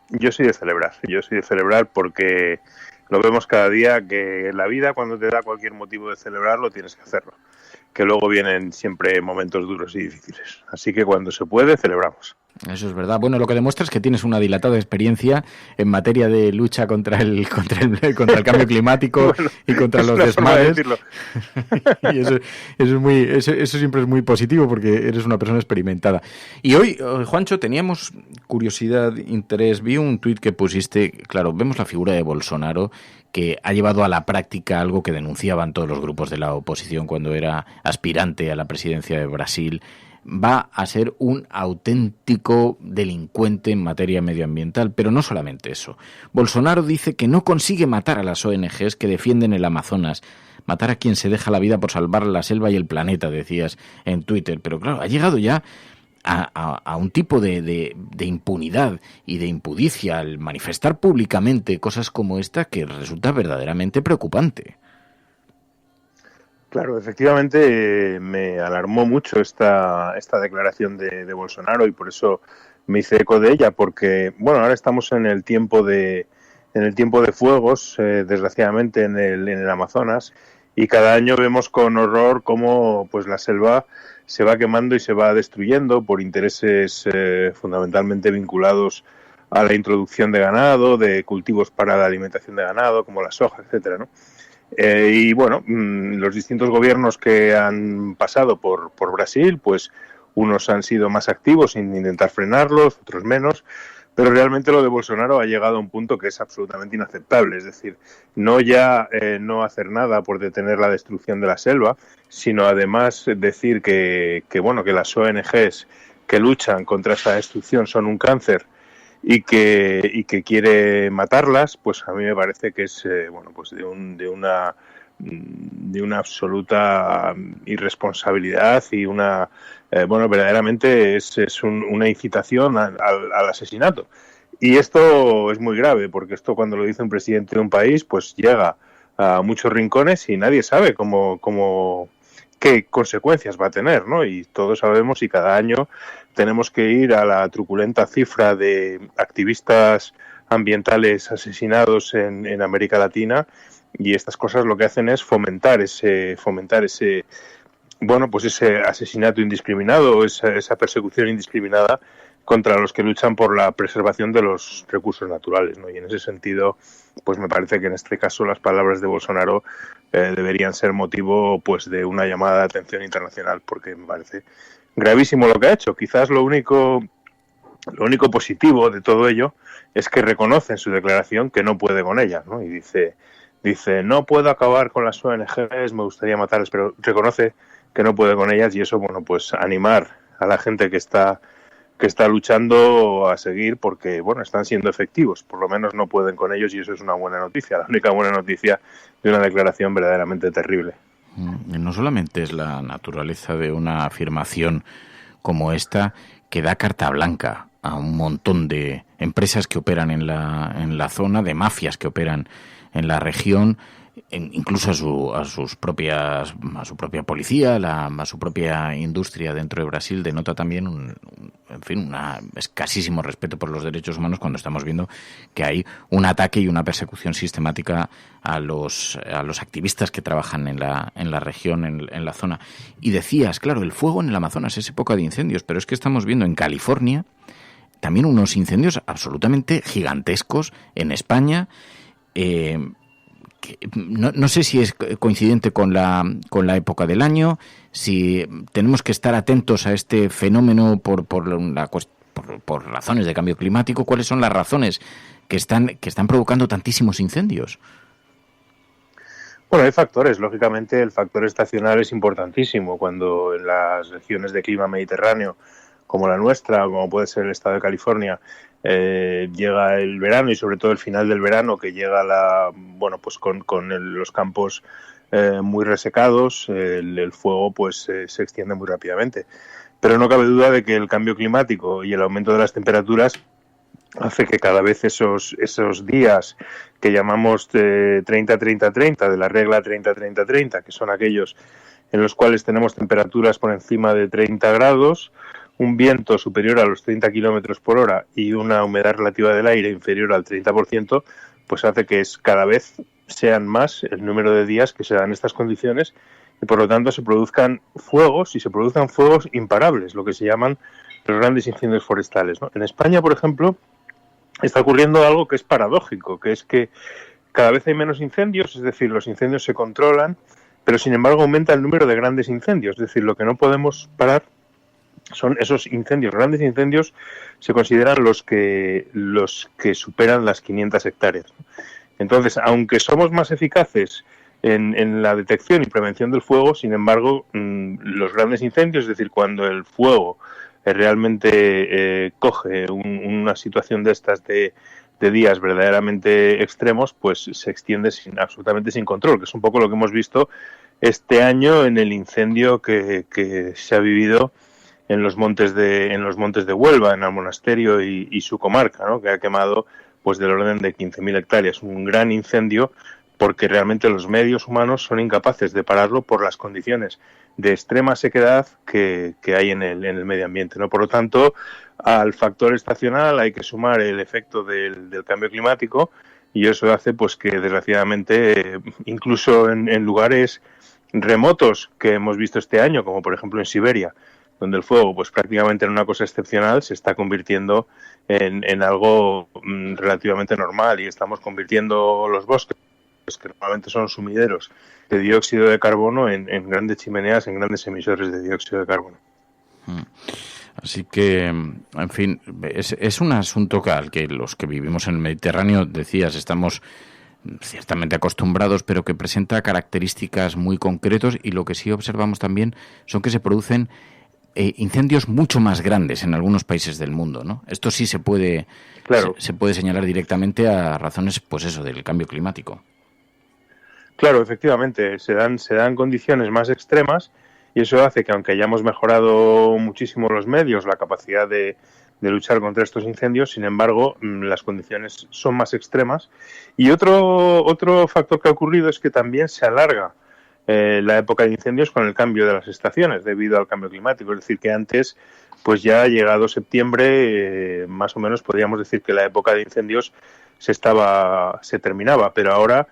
de celebrar. Yo soy de celebrar porque lo vemos cada día, que en la vida, cuando te da cualquier motivo de celebrarlo, tienes que hacerlo. Que luego vienen siempre momentos duros y difíciles. Así que cuando se puede, celebramos. Eso es verdad. Bueno, lo que demuestra es que tienes una dilatada experiencia en materia de lucha contra el cambio climático y contra los desmanes. Y eso siempre es muy positivo porque eres una persona experimentada. Y hoy, Juancho, teníamos curiosidad, interés. Vi un tuit que pusiste, claro, vemos la figura de Bolsonaro, que ha llevado a la práctica algo que denunciaban todos los grupos de la oposición cuando era aspirante a la presidencia de Brasil. Va a ser un auténtico delincuente en materia medioambiental, pero no solamente eso. Bolsonaro dice que no consigue matar a las ONGs que defienden el Amazonas, matar a quien se deja la vida por salvar la selva y el planeta, decías en Twitter. Pero claro, ha llegado ya a un tipo de impunidad y de impudicia al manifestar públicamente cosas como esta que resulta verdaderamente preocupante. Claro, efectivamente me alarmó mucho esta declaración de Bolsonaro y por eso me hice eco de ella, porque bueno, ahora estamos en el tiempo de fuegos, desgraciadamente en el Amazonas, y cada año vemos con horror cómo pues la selva se va quemando y se va destruyendo por intereses fundamentalmente vinculados a la introducción de ganado, de cultivos para la alimentación de ganado, como la soja, etcétera, ¿no? Y bueno, los distintos gobiernos que han pasado por Brasil, pues unos han sido más activos en intentar frenarlos, otros menos, pero realmente lo de Bolsonaro ha llegado a un punto que es absolutamente inaceptable, es decir, no ya no hacer nada por detener la destrucción de la selva, sino además decir que las ONGs que luchan contra esa destrucción son un cáncer y que quiere matarlas, pues a mí me parece que es de una absoluta irresponsabilidad y verdaderamente es una incitación al asesinato. Y esto es muy grave, porque esto cuando lo dice un presidente de un país, pues llega a muchos rincones y nadie sabe qué consecuencias va a tener, ¿no? Y todos sabemos y cada año tenemos que ir a la truculenta cifra de activistas ambientales asesinados en América Latina, y estas cosas lo que hacen es fomentar ese asesinato indiscriminado, esa persecución indiscriminada contra los que luchan por la preservación de los recursos naturales, ¿no? Y en ese sentido, pues me parece que en este caso las palabras de Bolsonaro deberían ser motivo pues de una llamada de atención internacional, porque me parece gravísimo lo que ha hecho. Quizás lo único positivo de todo ello es que reconoce en su declaración que no puede con ellas, ¿no? Y dice, no puedo acabar con las ONGs, me gustaría matarlas, pero reconoce que no puede con ellas, y eso, bueno, pues animar a la gente que está luchando a seguir, porque bueno, están siendo efectivos, por lo menos no pueden con ellos, y eso es una buena noticia, la única buena noticia de una declaración verdaderamente terrible. No solamente es la naturaleza de una afirmación como esta que da carta blanca a un montón de empresas que operan en la zona, de mafias que operan en la región, incluso a su propia policía, a su propia industria dentro de Brasil. Denota también un escasísimo respeto por los derechos humanos cuando estamos viendo que hay un ataque y una persecución sistemática a los activistas que trabajan en la región, en la zona. Y decías, claro, el fuego en el Amazonas es época de incendios, pero es que estamos viendo en California también unos incendios absolutamente gigantescos, en España. No sé si es coincidente con la época del año, si tenemos que estar atentos a este fenómeno por razones de cambio climático. ¿Cuáles son las razones que están provocando tantísimos incendios? Bueno, hay factores. Lógicamente, el factor estacional es importantísimo. Cuando en las regiones de clima mediterráneo, como la nuestra, como puede ser el estado de California, llega el verano y sobre todo el final del verano, que llega con los campos muy resecados, el fuego pues se extiende muy rápidamente. Pero no cabe duda de que el cambio climático y el aumento de las temperaturas hace que cada vez esos días que llamamos 30-30-30, de la regla 30-30-30, que son aquellos en los cuales tenemos temperaturas por encima de 30 grados, un viento superior a los 30 kilómetros por hora y una humedad relativa del aire inferior al 30%, pues hace que cada vez sean más el número de días que se dan estas condiciones y por lo tanto se produzcan fuegos y se produzcan fuegos imparables, lo que se llaman los grandes incendios forestales, ¿no? En España, por ejemplo, está ocurriendo algo que es paradójico, que es que cada vez hay menos incendios, es decir, los incendios se controlan, pero sin embargo aumenta el número de grandes incendios, es decir, lo que no podemos parar son esos incendios. Grandes incendios se consideran los que superan las 500 hectáreas. Entonces, aunque somos más eficaces en la detección y prevención del fuego, sin embargo, los grandes incendios, es decir, cuando el fuego realmente coge una situación de estas de días verdaderamente extremos, pues se extiende absolutamente sin control, que es un poco lo que hemos visto este año en el incendio que se ha vivido en los montes de Huelva, en el monasterio y su comarca, ¿no? Que ha quemado pues del orden de 15.000 hectáreas, un gran incendio, porque realmente los medios humanos son incapaces de pararlo por las condiciones de extrema sequedad que hay en el medio ambiente, ¿no? Por lo tanto, al factor estacional hay que sumar el efecto del cambio climático, y eso hace pues que desgraciadamente incluso en lugares remotos que hemos visto este año, como por ejemplo en Siberia, donde el fuego pues prácticamente en una cosa excepcional se está convirtiendo en algo relativamente normal, y estamos convirtiendo los bosques, que normalmente son sumideros de dióxido de carbono, en grandes chimeneas, en grandes emisores de dióxido de carbono. Así que, en fin, es un asunto al que los que vivimos en el Mediterráneo, decías, estamos ciertamente acostumbrados, pero que presenta características muy concretas, y lo que sí observamos también son que se producen incendios mucho más grandes en algunos países del mundo, ¿no? Esto sí se puede, claro, se puede señalar directamente a razones, pues eso, del cambio climático. Claro, efectivamente, se dan condiciones más extremas, y eso hace que, aunque hayamos mejorado muchísimo los medios, la capacidad de luchar contra estos incendios, sin embargo, las condiciones son más extremas. Y otro factor que ha ocurrido es que también se alarga la época de incendios con el cambio de las estaciones debido al cambio climático. Es decir, que antes, pues ya llegado septiembre, más o menos podríamos decir que la época de incendios se terminaba, pero ahora,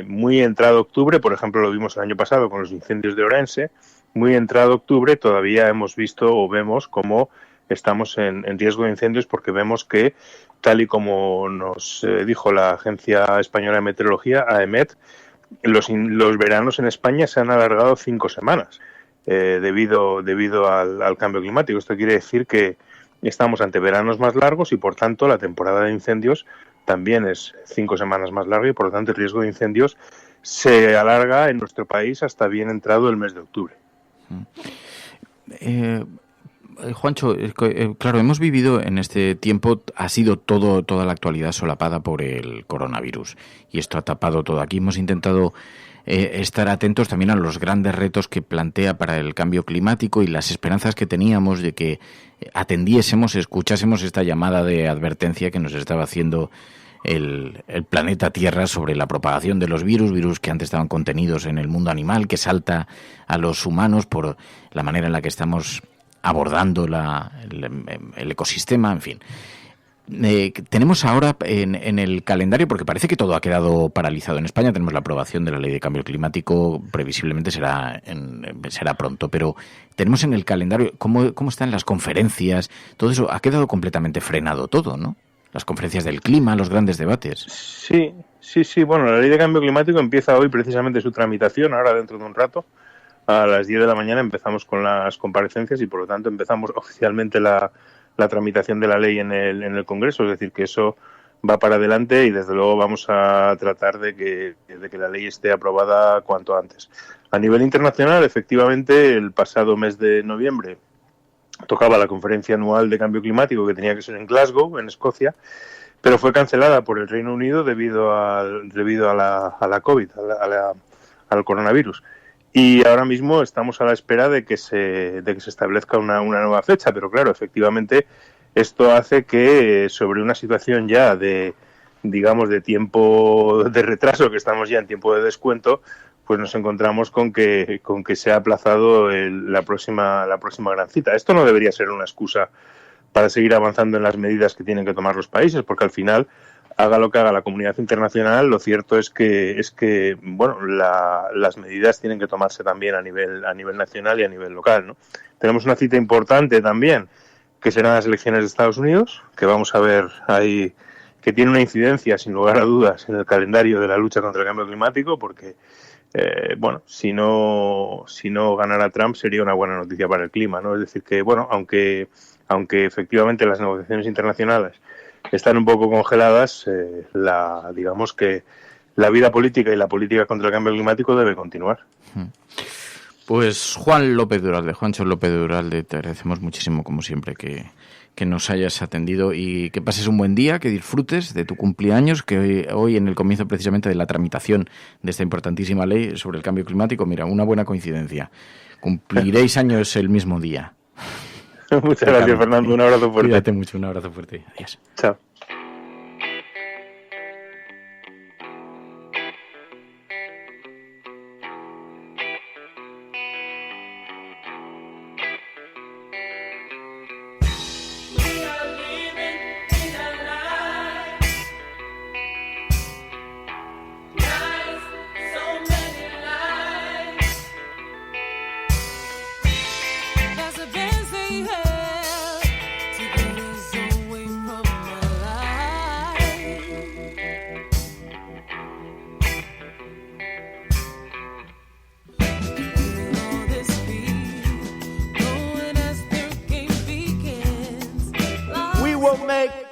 muy entrado octubre, por ejemplo, lo vimos el año pasado con los incendios de Orense, muy entrado octubre todavía hemos visto o vemos cómo estamos en riesgo de incendios, porque vemos que, tal y como nos dijo la Agencia Española de Meteorología, AEMET, los veranos en España se han alargado 5 semanas debido al cambio climático. Esto quiere decir que estamos ante veranos más largos y, por tanto, la temporada de incendios también es 5 semanas más larga, y por lo tanto el riesgo de incendios se alarga en nuestro país hasta bien entrado el mes de octubre. Juancho, claro, hemos vivido en este tiempo, ha sido toda la actualidad solapada por el coronavirus, y esto ha tapado todo. Aquí hemos intentado estar atentos también a los grandes retos que plantea para el cambio climático y las esperanzas que teníamos de que escuchásemos esta llamada de advertencia que nos estaba haciendo el planeta Tierra sobre la propagación de los virus que antes estaban contenidos en el mundo animal, que salta a los humanos por la manera en la que estamos abordando el ecosistema, en fin. Tenemos ahora en el calendario, porque parece que todo ha quedado paralizado en España, tenemos la aprobación de la ley de cambio climático, previsiblemente será pronto, pero tenemos en el calendario cómo están las conferencias, todo eso ha quedado completamente frenado todo, ¿no? Las conferencias del clima, los grandes debates. Sí. Bueno, la ley de cambio climático empieza hoy precisamente su tramitación, ahora dentro de un rato. A las 10 de la mañana empezamos con las comparecencias, y por lo tanto empezamos oficialmente la tramitación de la ley en el Congreso. Es decir, que eso va para adelante y desde luego vamos a tratar de que la ley esté aprobada cuanto antes. A nivel internacional, efectivamente, el pasado mes de noviembre tocaba la conferencia anual de cambio climático que tenía que ser en Glasgow, en Escocia, pero fue cancelada por el Reino Unido debido a la COVID, al coronavirus. Y ahora mismo estamos a la espera de que se establezca una nueva fecha, pero claro, efectivamente esto hace que sobre una situación ya de tiempo de retraso, que estamos ya en tiempo de descuento, pues nos encontramos con que se ha aplazado la próxima gran cita. Esto no debería ser una excusa para seguir avanzando en las medidas que tienen que tomar los países, porque al final, haga lo que haga la comunidad internacional, lo cierto es que las medidas tienen que tomarse también a nivel nacional y a nivel local, ¿no? Tenemos una cita importante también, que serán las elecciones de Estados Unidos, que vamos a ver ahí, que tiene una incidencia, sin lugar a dudas, en el calendario de la lucha contra el cambio climático, porque si no ganara Trump sería una buena noticia para el clima, ¿no? Es decir que, aunque efectivamente las negociaciones internacionales están un poco congeladas, digamos que la vida política y la política contra el cambio climático debe continuar. Pues Juancho López de Uralde, te agradecemos muchísimo, como siempre, que nos hayas atendido y que pases un buen día, que disfrutes de tu cumpleaños, que hoy en el comienzo precisamente de la tramitación de esta importantísima ley sobre el cambio climático, mira, una buena coincidencia. Cumpliréis años el mismo día. Muchas gracias, Fernando. Un abrazo fuerte. Cuídate mucho, un abrazo fuerte. Adiós. Chao.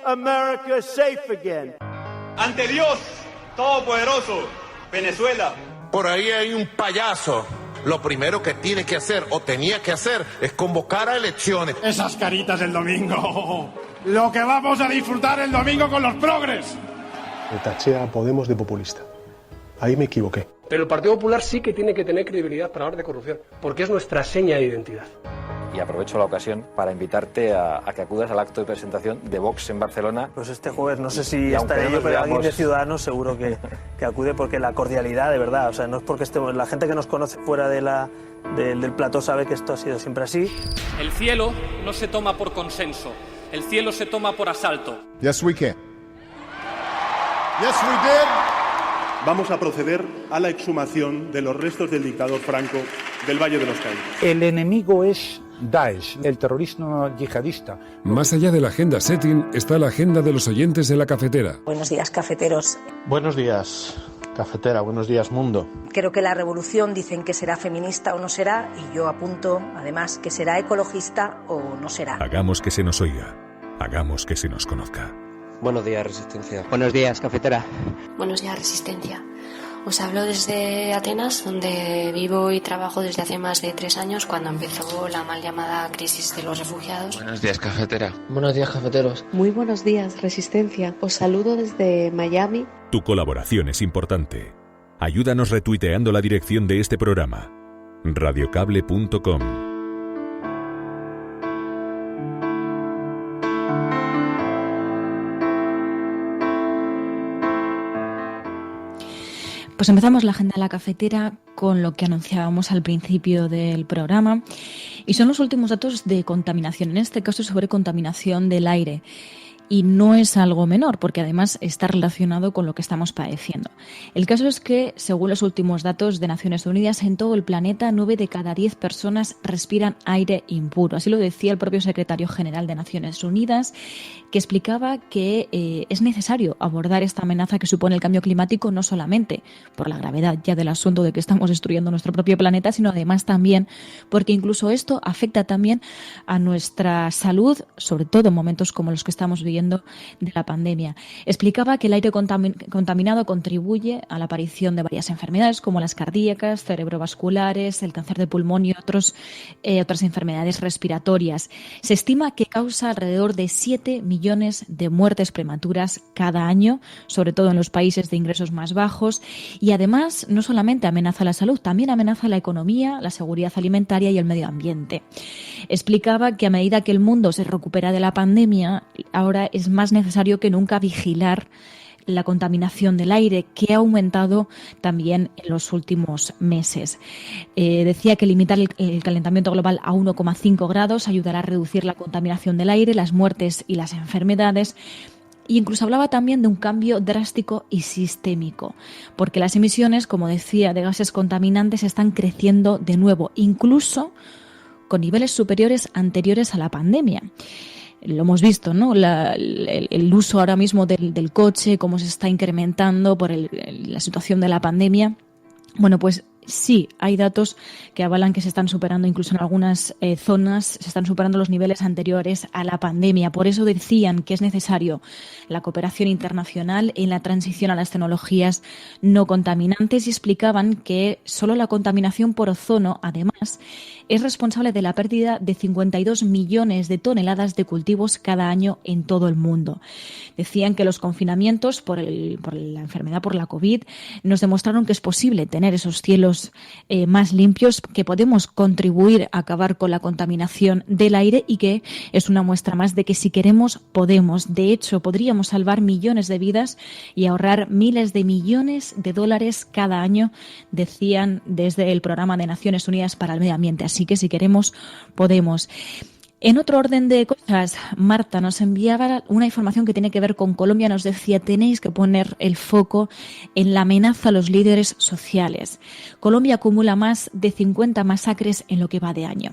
America safe again. Ante Dios Todopoderoso, Venezuela. Por ahí hay un payaso. Lo primero que tiene que hacer o tenía que hacer es convocar a elecciones. Esas caritas del domingo. Lo que vamos a disfrutar el domingo con los progres. Me taché a Podemos de populista. Ahí me equivoqué. Pero el Partido Popular sí que tiene que tener credibilidad para hablar de corrupción, porque es nuestra seña de identidad. Y aprovecho la ocasión para invitarte a que acudas al acto de presentación de Vox en Barcelona. Pues este jueves, no sé si estaré yo, pero alguien de Ciudadanos seguro que acude, porque la cordialidad, de verdad, o sea, no es porque estemos, la gente que nos conoce fuera del plató sabe que esto ha sido siempre así. El cielo no se toma por consenso, el cielo se toma por asalto. Yes, we can. Yes, we did. Vamos a proceder a la exhumación de los restos del dictador Franco del Valle de los Caídos. El enemigo es Daesh, el terrorismo yihadista. Más allá de la agenda setting está la agenda de los oyentes de la cafetera. Buenos días, cafeteros. Buenos días, cafetera. Buenos días, mundo. Creo que la revolución dicen que será feminista o no será, y yo apunto, además, que será ecologista o no será. Hagamos que se nos oiga. Hagamos que se nos conozca. Buenos días, Resistencia. Buenos días, cafetera. Buenos días, Resistencia. Os hablo desde Atenas, donde vivo y trabajo desde hace más de 3 años, cuando empezó la mal llamada crisis de los refugiados. Buenos días, cafetera. Buenos días, cafeteros. Muy buenos días, Resistencia. Os saludo desde Miami. Tu colaboración es importante. Ayúdanos retuiteando la dirección de este programa. radiocable.com. Pues empezamos la agenda de la cafetera con lo que anunciábamos al principio del programa, y son los últimos datos de contaminación, en este caso sobre contaminación del aire. Y no es algo menor, porque además está relacionado con lo que estamos padeciendo. El caso es que, según los últimos datos de Naciones Unidas, en todo el planeta 9 de cada 10 personas respiran aire impuro. Así lo decía el propio secretario general de Naciones Unidas, que explicaba que es necesario abordar esta amenaza que supone el cambio climático, no solamente por la gravedad ya del asunto de que estamos destruyendo nuestro propio planeta, sino además también porque incluso esto afecta también a nuestra salud, sobre todo en momentos como los que estamos viviendo de la pandemia. Explicaba que el aire contaminado contribuye a la aparición de varias enfermedades como las cardíacas, cerebrovasculares, el cáncer de pulmón y otras enfermedades respiratorias. Se estima que causa alrededor de 7 millones de muertes prematuras cada año, sobre todo en los países de ingresos más bajos, y además no solamente amenaza la salud, también amenaza la economía, la seguridad alimentaria y el medio ambiente. Explicaba que a medida que el mundo se recupera de la pandemia, ahora es más necesario que nunca vigilar la contaminación del aire, que ha aumentado también en los últimos meses. Decía que limitar el calentamiento global a 1,5 grados ayudará a reducir la contaminación del aire, las muertes y las enfermedades. Y incluso hablaba también de un cambio drástico y sistémico, porque las emisiones, como decía, de gases contaminantes están creciendo de nuevo, incluso con niveles superiores anteriores a la pandemia. Lo hemos visto, ¿no? El uso ahora mismo del coche, cómo se está incrementando por la situación de la pandemia. Bueno, pues sí, hay datos que avalan que se están superando, incluso en algunas zonas, se están superando los niveles anteriores a la pandemia. Por eso decían que es necesario la cooperación internacional en la transición a las tecnologías no contaminantes y explicaban que solo la contaminación por ozono, además, es responsable de la pérdida de 52 millones de toneladas de cultivos cada año en todo el mundo. Decían que los confinamientos por la enfermedad, por la COVID, nos demostraron que es posible tener esos cielos más limpios, que podemos contribuir a acabar con la contaminación del aire y que es una muestra más de que si queremos, podemos. De hecho, podríamos salvar millones de vidas y ahorrar miles de millones de dólares cada año, decían desde el Programa de Naciones Unidas para el Medio Ambiente. Así que si queremos, podemos. En otro orden de cosas, Marta nos enviaba una información que tiene que ver con Colombia. Nos decía, tenéis que poner el foco en la amenaza a los líderes sociales. Colombia acumula más de 50 masacres en lo que va de año.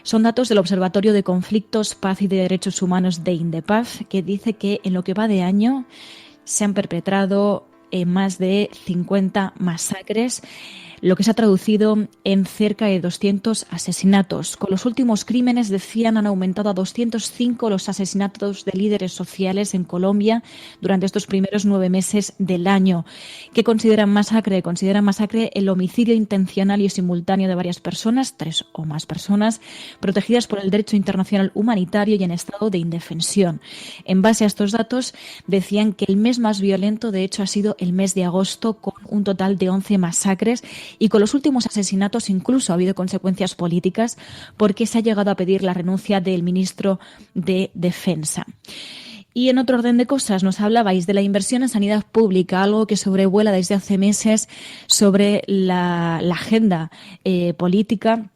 Son datos del Observatorio de Conflictos, Paz y de Derechos Humanos de Indepaz, que dice que en lo que va de año se han perpetrado más de 50 masacres, lo que se ha traducido en cerca de 200 asesinatos. Con los últimos crímenes, decían, han aumentado a 205 los asesinatos de líderes sociales en Colombia durante estos primeros 9 meses del año. ¿Qué consideran masacre? Consideran masacre el homicidio intencional y simultáneo de varias personas, 3 o más personas, protegidas por el derecho internacional humanitario y en estado de indefensión. En base a estos datos, decían que el mes más violento, de hecho, ha sido el mes de agosto, con un total de 11 masacres. Y con los últimos asesinatos incluso ha habido consecuencias políticas, porque se ha llegado a pedir la renuncia del ministro de Defensa. Y en otro orden de cosas, nos hablabais de la inversión en sanidad pública, algo que sobrevuela desde hace meses sobre la agenda política.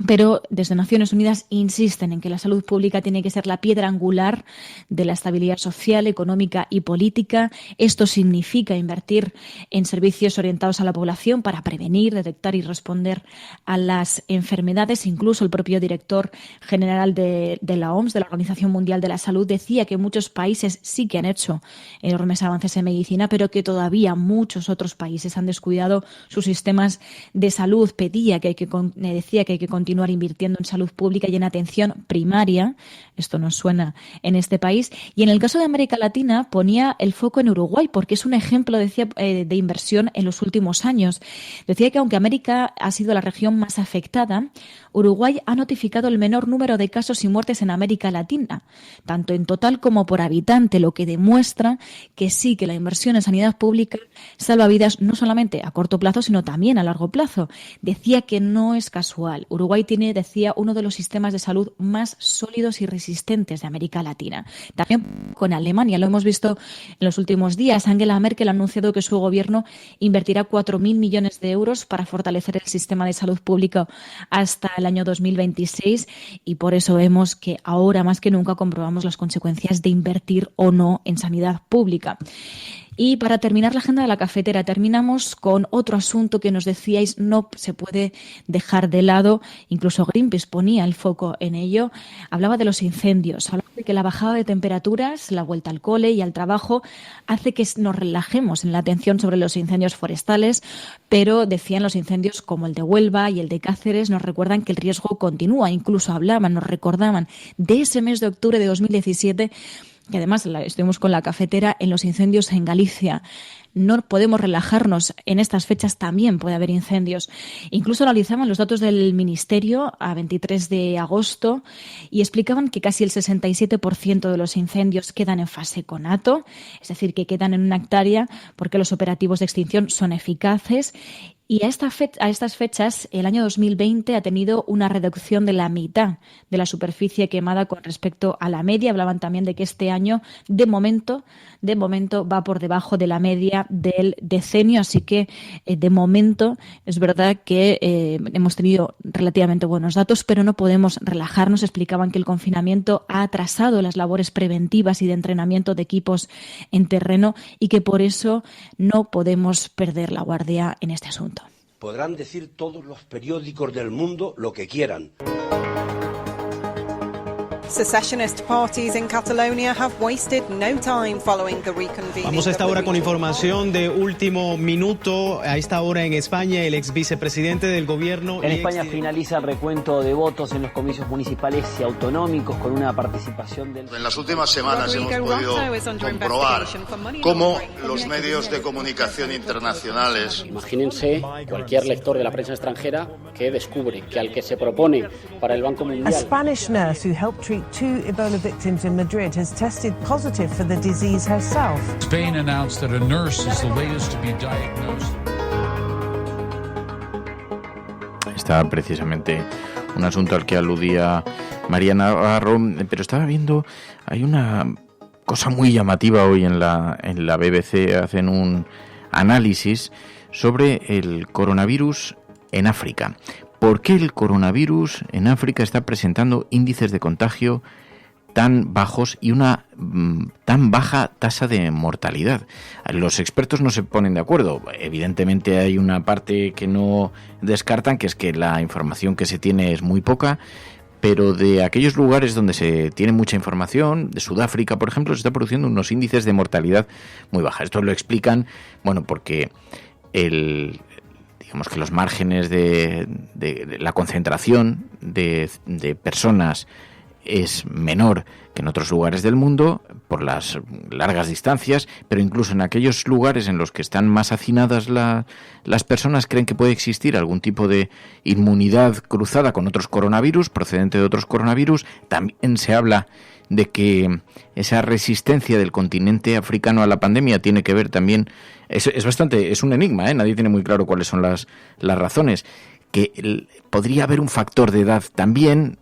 Pero desde Naciones Unidas insisten en que la salud pública tiene que ser la piedra angular de la estabilidad social, económica y política. Esto significa invertir en servicios orientados a la población para prevenir, detectar y responder a las enfermedades. Incluso el propio director general de la OMS, de la Organización Mundial de la Salud, decía que muchos países sí que han hecho enormes avances en medicina, pero que todavía muchos otros países han descuidado sus sistemas de salud. Decía que hay que continuar invirtiendo en salud pública y en atención primaria. Esto nos suena en este país. Y en el caso de América Latina ponía el foco en Uruguay, porque es un ejemplo, decía, de inversión en los últimos años. Decía que aunque América ha sido la región más afectada, Uruguay ha notificado el menor número de casos y muertes en América Latina, tanto en total como por habitante, lo que demuestra que sí, que la inversión en sanidad pública salva vidas no solamente a corto plazo, sino también a largo plazo. Decía que no es casual. Uruguay tiene, decía, uno de los sistemas de salud más sólidos y resistentes de América Latina. También con Alemania, lo hemos visto en los últimos días. Angela Merkel ha anunciado que su gobierno invertirá 4.000 millones de euros para fortalecer el sistema de salud pública hasta el año 2026, y por eso vemos que ahora más que nunca comprobamos las consecuencias de invertir o no en sanidad pública. Y para terminar la agenda de la cafetera, terminamos con otro asunto que nos decíais no se puede dejar de lado. Incluso Greenpeace ponía el foco en ello. Hablaba de los incendios, hablaba de que la bajada de temperaturas, la vuelta al cole y al trabajo hace que nos relajemos en la atención sobre los incendios forestales, pero decían los incendios como el de Huelva y el de Cáceres nos recuerdan que el riesgo continúa. Incluso hablaban, nos recordaban de ese mes de octubre de 2017, que además estuvimos con la cafetera en los incendios en Galicia. No podemos relajarnos, en estas fechas también puede haber incendios. Incluso analizaban los datos del Ministerio a 23 de agosto y explicaban que casi el 67% de los incendios quedan en fase conato, es decir, que quedan en una hectárea porque los operativos de extinción son eficaces. Y a estas fechas, el año 2020 ha tenido una reducción de la mitad de la superficie quemada con respecto a la media. Hablaban también de que este año, de momento, va por debajo de la media del decenio. Así que, de momento, es verdad que hemos tenido relativamente buenos datos, pero no podemos relajarnos. Explicaban que el confinamiento ha atrasado las labores preventivas y de entrenamiento de equipos en terreno y que por eso no podemos perder la guardia en este asunto. Podrán decir todos los periódicos del mundo lo que quieran. Secessionist parties in Catalonia have wasted no time following the reconvening. Vamos a esta hora con información de último minuto. A esta hora en España, el ex vicepresidente del gobierno. En España finaliza el recuento de votos en los comicios municipales y autonómicos con una participación del. En las últimas semanas hemos podido comprobar cómo los medios de comunicación internacionales. Imagínense cualquier lector de la prensa extranjera que descubre que al que se propone para el Banco Mundial. A Spanish nurse who helped treat 2 Ebola victims in Madrid has tested positive for the disease herself. Spain announced that a nurse is the latest to be diagnosed. Está precisamente un asunto al que aludía María Navarro, pero estaba viendo, hay una cosa muy llamativa hoy en la BBC, hacen un análisis sobre el coronavirus en África. ¿Por qué el coronavirus en África está presentando índices de contagio tan bajos y una tan baja tasa de mortalidad? Los expertos no se ponen de acuerdo. Evidentemente hay una parte que no descartan, que es que la información que se tiene es muy poca, pero de aquellos lugares donde se tiene mucha información, de Sudáfrica, por ejemplo, se está produciendo unos índices de mortalidad muy bajos. Esto lo explican, bueno, porque digamos que los márgenes de la concentración de personas es menor que en otros lugares del mundo por las largas distancias, pero incluso en aquellos lugares en los que están más hacinadas las personas creen que puede existir algún tipo de inmunidad cruzada con otros coronavirus, procedente de otros coronavirus. También se habla de que esa resistencia del continente africano a la pandemia tiene que ver también, es un enigma, nadie tiene muy claro cuáles son las razones, que podría haber un factor de edad también.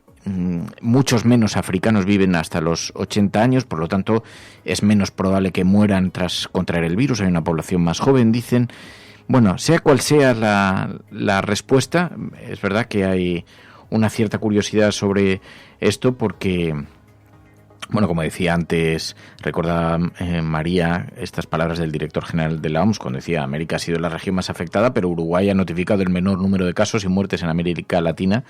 Muchos menos africanos viven hasta los 80 años, por lo tanto es menos probable que mueran tras contraer el virus, hay una población más joven, dicen. Bueno, sea cual sea la respuesta, es verdad que hay una cierta curiosidad sobre esto porque, bueno, como decía antes, recuerda María estas palabras del director general de la OMS cuando decía: América ha sido la región más afectada, pero Uruguay ha notificado el menor número de casos y muertes en América Latina,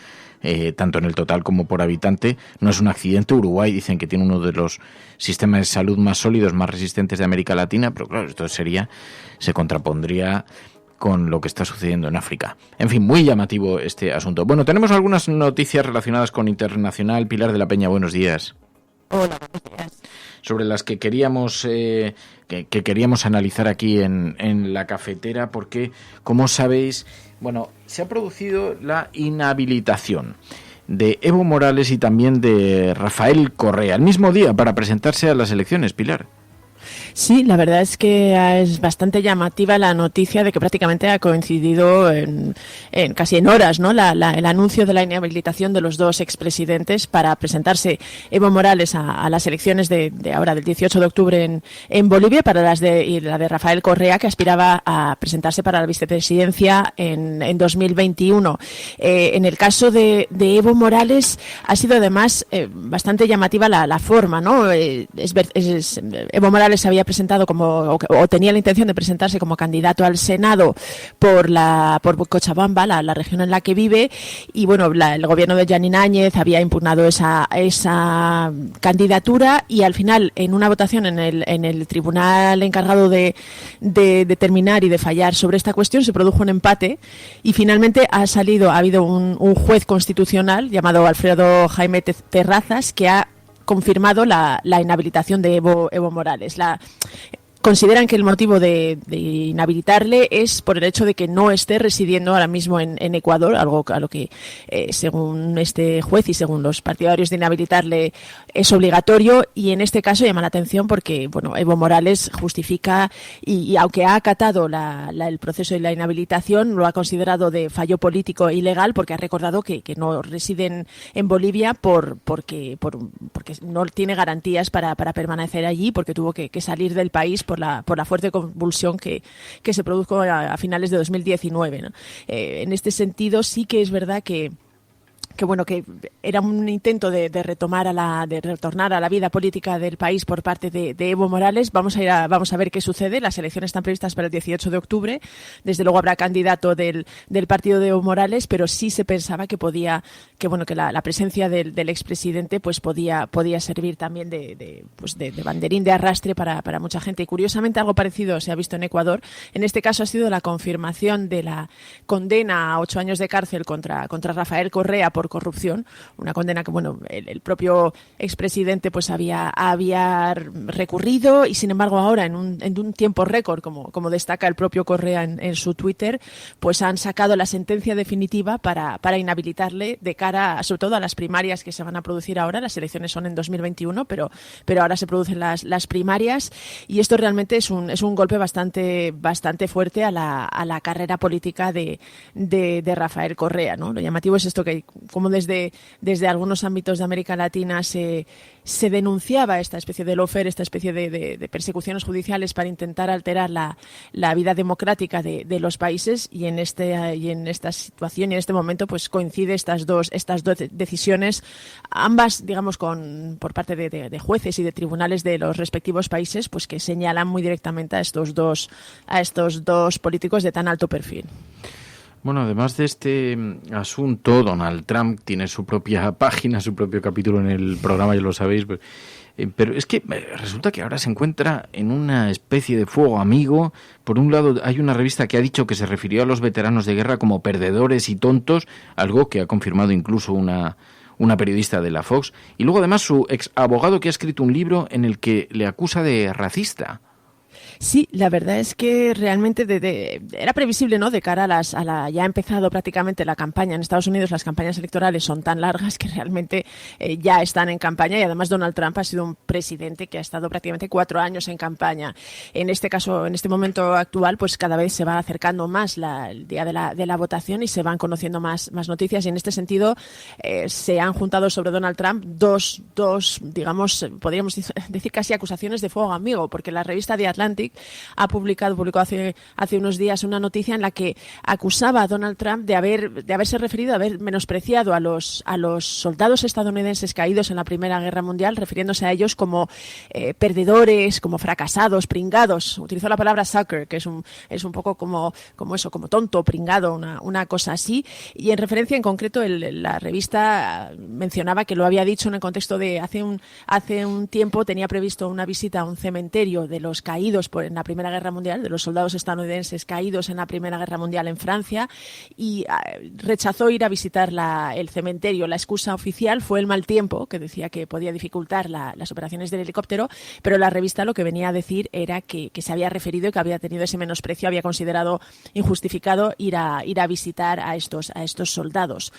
tanto en el total como por habitante. No es un accidente. Uruguay dicen que tiene uno de los sistemas de salud más sólidos, más resistentes de América Latina, pero claro, esto se contrapondría con lo que está sucediendo en África. En fin, muy llamativo este asunto. Bueno, tenemos algunas noticias relacionadas con Internacional. Pilar de la Peña, buenos días. Hola, buenos días. Sobre las que queríamos analizar aquí en la cafetera, porque, como sabéis, bueno, se ha producido la inhabilitación de Evo Morales y también de Rafael Correa el mismo día para presentarse a las elecciones, Pilar. Sí, la verdad es que es bastante llamativa la noticia de que prácticamente ha coincidido en casi en horas, ¿no? El anuncio de la inhabilitación de los dos expresidentes para presentarse Evo Morales a las elecciones de ahora del 18 de octubre en Bolivia, para y la de Rafael Correa, que aspiraba a presentarse para la vicepresidencia en 2021. En el caso de Evo Morales ha sido además bastante llamativa la forma, ¿no? Evo Morales había había presentado o tenía la intención de presentarse como candidato al Senado por Cochabamba, la región en la que vive, y bueno, el gobierno de Yanin Áñez había impugnado esa candidatura, y al final, en una votación en el tribunal encargado de determinar y de fallar sobre esta cuestión, se produjo un empate, y finalmente ha habido un juez constitucional llamado Alfredo Jaime Terrazas, que ha confirmado la inhabilitación de Evo Morales. Consideran que el motivo de inhabilitarle es por el hecho de que no esté residiendo ahora mismo en Ecuador, algo a lo que, según este juez y según los partidarios de inhabilitarle, es obligatorio. Y en este caso llama la atención porque, bueno, Evo Morales justifica y aunque ha acatado el proceso de la inhabilitación, lo ha considerado de fallo político e ilegal, porque ha recordado que no reside en Bolivia porque no tiene garantías para permanecer allí, porque tuvo que salir del país por la fuerte convulsión que se produjo a finales de 2019, ¿no? En este sentido, sí que es verdad que era un intento de retornar a la vida política del país por parte de Evo Morales. Vamos a ver qué sucede. Las elecciones están previstas para el 18 de octubre. Desde luego habrá candidato del partido de Evo Morales, pero sí se pensaba que la presencia del expresidente pues podía servir también de banderín de arrastre para mucha gente. Y curiosamente algo parecido se ha visto en Ecuador. En este caso ha sido la confirmación de la condena a 8 años de cárcel contra Rafael Correa por corrupción, una condena que el propio expresidente pues había recurrido, y sin embargo ahora en un tiempo récord, como destaca el propio Correa en su Twitter, pues han sacado la sentencia definitiva para inhabilitarle de cara sobre todo a las primarias que se van a producir ahora. Las elecciones son en 2021, pero ahora se producen las primarias, y esto realmente es un golpe bastante fuerte a la carrera política de Rafael Correa, ¿no? Lo llamativo es esto, que como desde algunos ámbitos de América Latina se denunciaba esta especie de lawfare, esta especie de persecuciones judiciales para intentar alterar la vida democrática de los países, y en esta situación y en este momento pues coincide estas dos decisiones, ambas digamos por parte de jueces y de tribunales de los respectivos países, pues que señalan muy directamente a estos dos políticos de tan alto perfil. Bueno, además de este asunto, Donald Trump tiene su propia página, su propio capítulo en el programa, ya lo sabéis, pero es que resulta que ahora se encuentra en una especie de fuego amigo. Por un lado, hay una revista que ha dicho que se refirió a los veteranos de guerra como perdedores y tontos, algo que ha confirmado incluso una periodista de la Fox, y luego además su ex abogado, que ha escrito un libro en el que le acusa de racista. Sí, la verdad es que realmente era previsible, ¿no? De cara ya ha empezado prácticamente la campaña en Estados Unidos. Las campañas electorales son tan largas que realmente ya están en campaña, y además Donald Trump ha sido un presidente que ha estado prácticamente 4 años en campaña. En este caso, en este momento actual, pues cada vez se va acercando más el día de la votación y se van conociendo más noticias, y en este sentido se han juntado sobre Donald Trump dos, digamos, podríamos decir casi acusaciones de fuego amigo, porque la revista The Atlantic publicó hace unos días una noticia en la que acusaba a Donald Trump de haberse referido, de haber menospreciado a los soldados estadounidenses caídos en la Primera Guerra Mundial, refiriéndose a ellos como perdedores, como fracasados, pringados. Utilizó la palabra sucker, que es un poco como tonto, pringado, una cosa así. Y en referencia en concreto, la revista mencionaba que lo había dicho en el contexto de hace un tiempo tenía previsto una visita a un cementerio de los caídos en la Primera Guerra Mundial, de los soldados estadounidenses caídos en la Primera Guerra Mundial en Francia, y rechazó ir a visitar el cementerio. La excusa oficial fue el mal tiempo, que decía que podía dificultar las operaciones del helicóptero, pero la revista lo que venía a decir era que se había referido y que había tenido ese menosprecio, había considerado injustificado ir a visitar a estos soldados.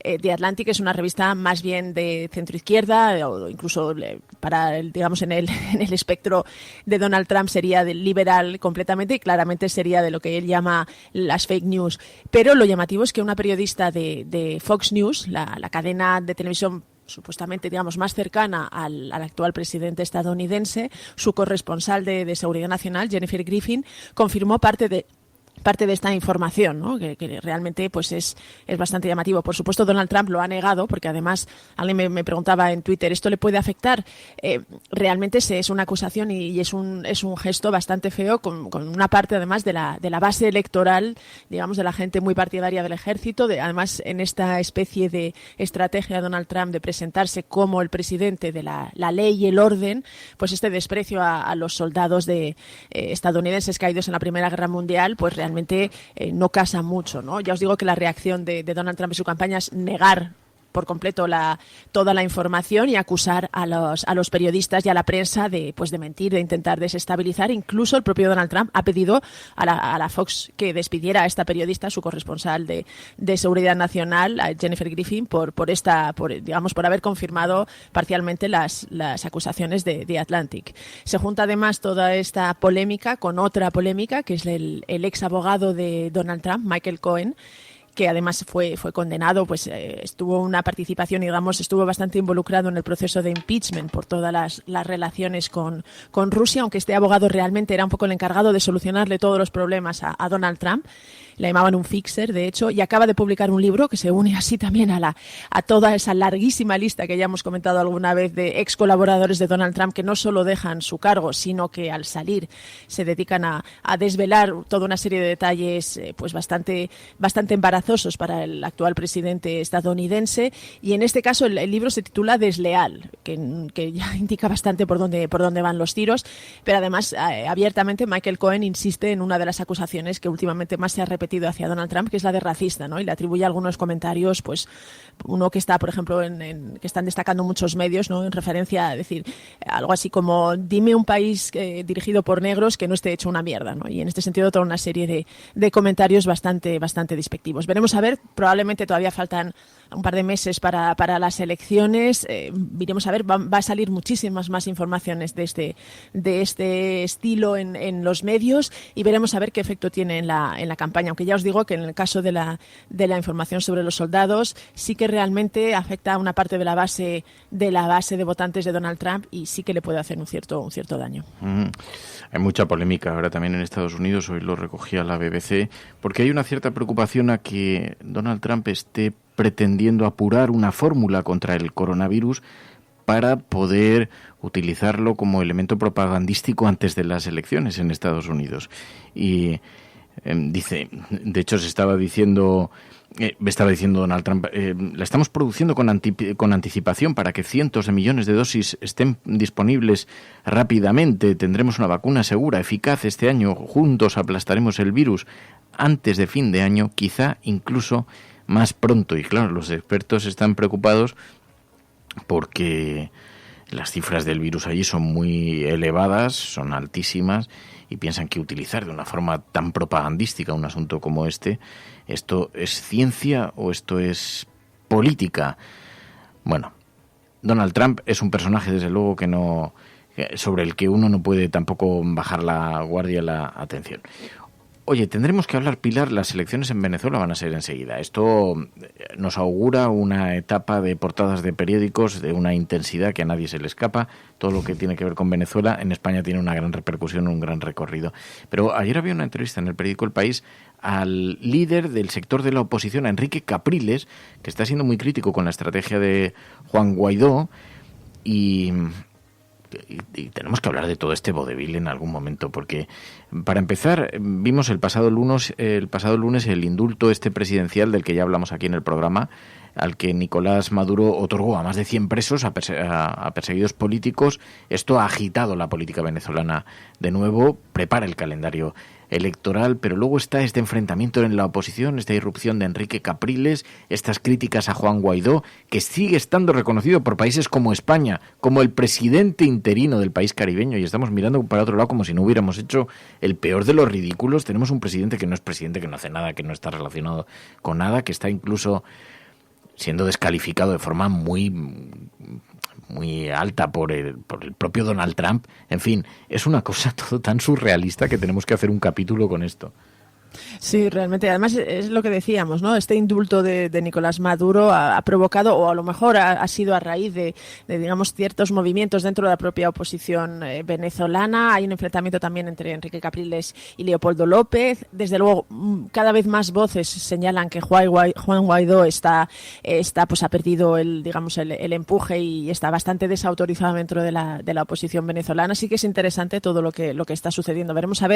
The Atlantic es una revista más bien de centroizquierda, o incluso digamos en el espectro de Donald Trump sería del liberal completamente, y claramente sería de lo que él llama las fake news. Pero lo llamativo es que una periodista de Fox News, la cadena de televisión supuestamente, digamos, más cercana al actual presidente estadounidense, su corresponsal de Seguridad Nacional, Jennifer Griffin, confirmó parte de parte de esta información, ¿no? Que realmente pues es bastante llamativo. Por supuesto, Donald Trump lo ha negado, porque además alguien me preguntaba en Twitter, ¿esto le puede afectar? Realmente es una acusación y es un gesto bastante feo con una parte además de la base electoral, digamos, de la gente muy partidaria del ejército, además en esta especie de estrategia de Donald Trump de presentarse como el presidente de la ley y el orden, pues este desprecio a los soldados estadounidenses caídos en la Primera Guerra Mundial, pues realmente no casa mucho, ¿no? Ya os digo que la reacción de Donald Trump y su campaña es negar por completo toda la información y acusar a los periodistas y a la prensa de mentir, de intentar desestabilizar. Incluso el propio Donald Trump ha pedido a la Fox que despidiera a esta periodista, su corresponsal de seguridad nacional, a Jennifer Griffin, por haber confirmado parcialmente las acusaciones de Atlantic. Se junta además toda esta polémica con otra polémica, que es el ex abogado de Donald Trump, Michael Cohen, que además fue condenado, estuvo una participación, digamos, estuvo bastante involucrado en el proceso de impeachment por todas las relaciones con Rusia, aunque este abogado realmente era un poco el encargado de solucionarle todos los problemas a Donald Trump. Le llamaban un fixer, de hecho, y acaba de publicar un libro que se une así también a toda esa larguísima lista que ya hemos comentado alguna vez de ex colaboradores de Donald Trump que no solo dejan su cargo, sino que al salir se dedican a desvelar toda una serie de detalles bastante embarazosos para el actual presidente estadounidense. Y en este caso el libro se titula Desleal, que ya indica bastante por dónde van los tiros, pero además abiertamente Michael Cohen insiste en una de las acusaciones que últimamente más se ha repetido hacia Donald Trump, que es la de racista, ¿no? Y le atribuye algunos comentarios, uno que está, por ejemplo, que están destacando muchos medios, ¿no? En referencia a decir algo así como: dime un país dirigido por negros que no esté hecho una mierda, ¿no? Y en este sentido toda una serie de comentarios bastante despectivos. Veremos a ver, probablemente todavía faltan un par de meses para las elecciones. Iremos a ver, va a salir muchísimas más informaciones de este estilo en los medios, y veremos a ver qué efecto tiene en la campaña. Aunque ya os digo que en el caso de la información sobre los soldados sí que realmente afecta a una parte de la base de votantes de Donald Trump, y sí que le puede hacer un cierto daño. Hay mucha polémica ahora también en Estados Unidos, hoy lo recogía la BBC, porque hay una cierta preocupación a que Donald Trump esté pretendiendo apurar una fórmula contra el coronavirus para poder utilizarlo como elemento propagandístico antes de las elecciones en Estados Unidos. Y dice, de hecho estaba diciendo Donald Trump, la estamos produciendo con anticipación para que cientos de millones de dosis estén disponibles rápidamente. Tendremos una vacuna segura, eficaz este año. Juntos aplastaremos el virus antes de fin de año, quizá incluso más pronto. Y claro, los expertos están preocupados porque las cifras del virus allí son muy elevadas, son altísimas, y piensan que utilizar de una forma tan propagandística un asunto como ¿esto es ciencia o esto es política? Bueno, Donald Trump es un personaje, desde luego, sobre el que uno no puede tampoco bajar la guardia, la atención. Oye, tendremos que hablar, Pilar, las elecciones en Venezuela van a ser enseguida. Esto nos augura una etapa de portadas de periódicos de una intensidad que a nadie se le escapa. Todo lo que tiene que ver con Venezuela en España tiene una gran repercusión, un gran recorrido. Pero ayer había una entrevista en el periódico El País al líder del sector de la oposición, a Enrique Capriles, que está siendo muy crítico con la estrategia de Juan Guaidó, y tenemos que hablar de todo este vodevil en algún momento, porque para empezar vimos el pasado lunes el indulto presidencial del que ya hablamos aquí en el programa, al que Nicolás Maduro otorgó a más de 100 presos, a perseguidos políticos. Esto ha agitado la política venezolana de nuevo, prepara el calendario electoral, pero luego está este enfrentamiento en la oposición, esta irrupción de Enrique Capriles, estas críticas a Juan Guaidó, que sigue estando reconocido por países como España, como el presidente interino del país caribeño, y estamos mirando para otro lado como si no hubiéramos hecho el peor de los ridículos. Tenemos un presidente que no es presidente, que no hace nada, que no está relacionado con nada, que está incluso siendo descalificado de forma muy alta por el propio Donald Trump. En fin, es una cosa todo tan surrealista que tenemos que hacer un capítulo con esto. Sí, realmente. Además, es lo que decíamos, ¿no? Este indulto de Nicolás Maduro ha provocado, o a lo mejor ha sido a raíz de, digamos, ciertos movimientos dentro de la propia oposición venezolana. Hay un enfrentamiento también entre Enrique Capriles y Leopoldo López. Desde luego, cada vez más voces señalan que Juan Guaidó pues ha perdido el empuje y está bastante desautorizado dentro de la oposición venezolana. Sí que es interesante todo lo que está sucediendo. Veremos a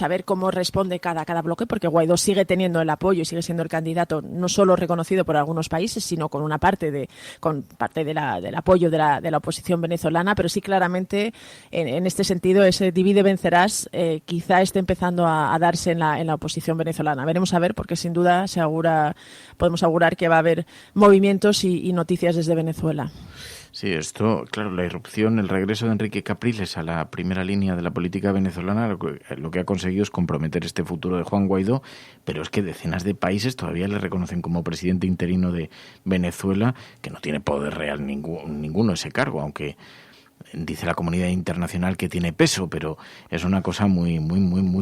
ver cómo responde cada bloque, porque Guaidó sigue teniendo el apoyo y sigue siendo el candidato no solo reconocido por algunos países, sino con una parte del apoyo de la oposición venezolana, pero sí claramente en este sentido ese divide vencerás quizá esté empezando a darse en la oposición venezolana. Veremos a ver, porque sin duda podemos augurar que va a haber movimientos y noticias desde Venezuela. Sí, esto, claro, la irrupción, el regreso de Enrique Capriles a la primera línea de la política venezolana, lo que ha conseguido es comprometer este futuro de Juan Guaidó, pero es que decenas de países todavía le reconocen como presidente interino de Venezuela, que no tiene poder real ninguno ese cargo, aunque dice la comunidad internacional que tiene peso, pero es una cosa muy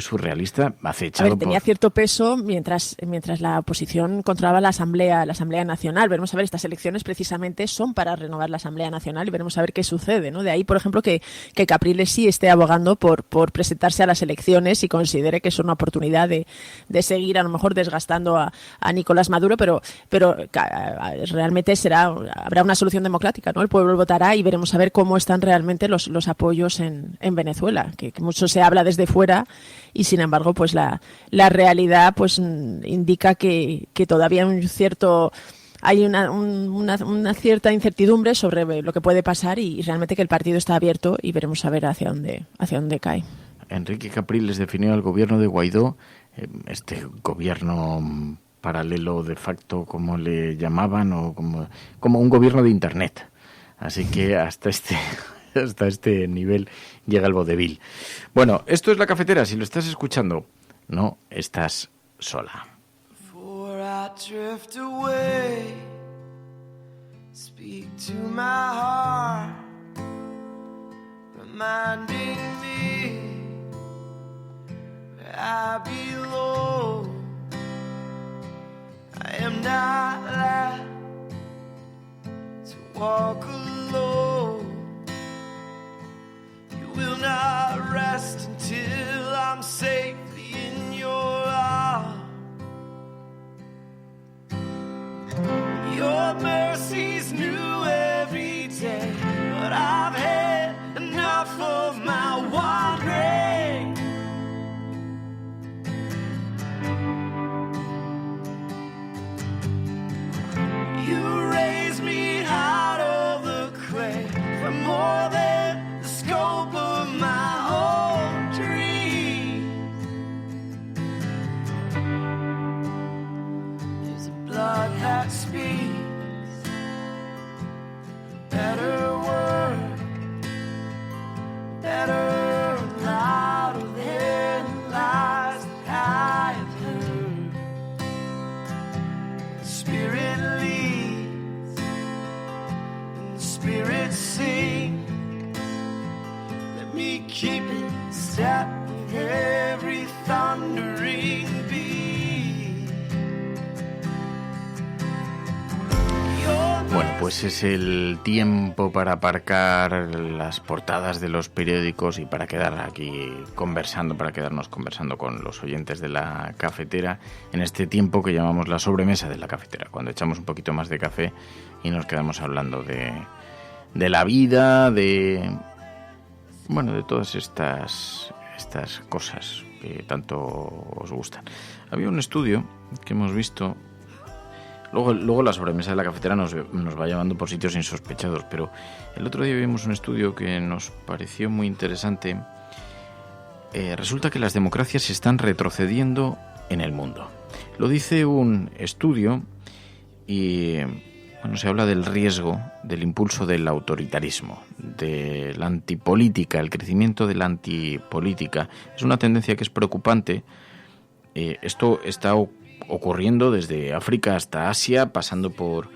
surrealista, acechado. Tenía cierto peso mientras la oposición controlaba la Asamblea Nacional. Veremos a ver, estas elecciones precisamente son para renovar la Asamblea Nacional y veremos a ver qué sucede, ¿no? De ahí, por ejemplo, que Capriles sí esté abogando por presentarse a las elecciones y considere que es una oportunidad de seguir a lo mejor desgastando a Nicolás Maduro, pero realmente habrá una solución democrática, ¿no? El pueblo votará y veremos a ver cómo están realmente los apoyos en Venezuela, que mucho se habla desde fuera y sin embargo pues la realidad pues indica que todavía hay una cierta incertidumbre sobre lo que puede pasar y realmente que el partido está abierto y veremos a ver hacia dónde cae. Enrique Capriles definió al gobierno de Guaidó, este gobierno paralelo de facto, como le llamaban, o como un gobierno de Internet. Así que hasta este nivel llega el vodevil. Bueno, esto es La Cafetera. Si lo estás escuchando, no estás sola. Before I drift away, speak to my heart, reminding me where I belong. I am not allowed to walk alone. Will not rest until I'm safely in your arms. Your mercy's new every day, but I've had enough of my wandering. You raise me out of the clay for more than the scope of my own dream. There's a blood that speaks better word, better louder than the lies that I have heard. The Spirit leads and the Spirit sings. Me keep it step with every thundering beat. Bueno, pues es el tiempo para aparcar las portadas de los periódicos y para quedar aquí conversando, para quedarnos conversando con los oyentes de La Cafetera en este tiempo que llamamos la sobremesa de La Cafetera, cuando echamos un poquito más de café y nos quedamos hablando de la vida, de todas estas cosas que tanto os gustan. Había un estudio que hemos visto, luego la sobremesa de La Cafetera nos va llevando por sitios insospechados, pero el otro día vimos un estudio que nos pareció muy interesante. Resulta que las democracias están retrocediendo en el mundo. Lo dice un estudio y se habla del riesgo, del impulso del autoritarismo, de la antipolítica, el crecimiento de la antipolítica. Es una tendencia que es preocupante. Esto está ocurriendo desde África hasta Asia, pasando por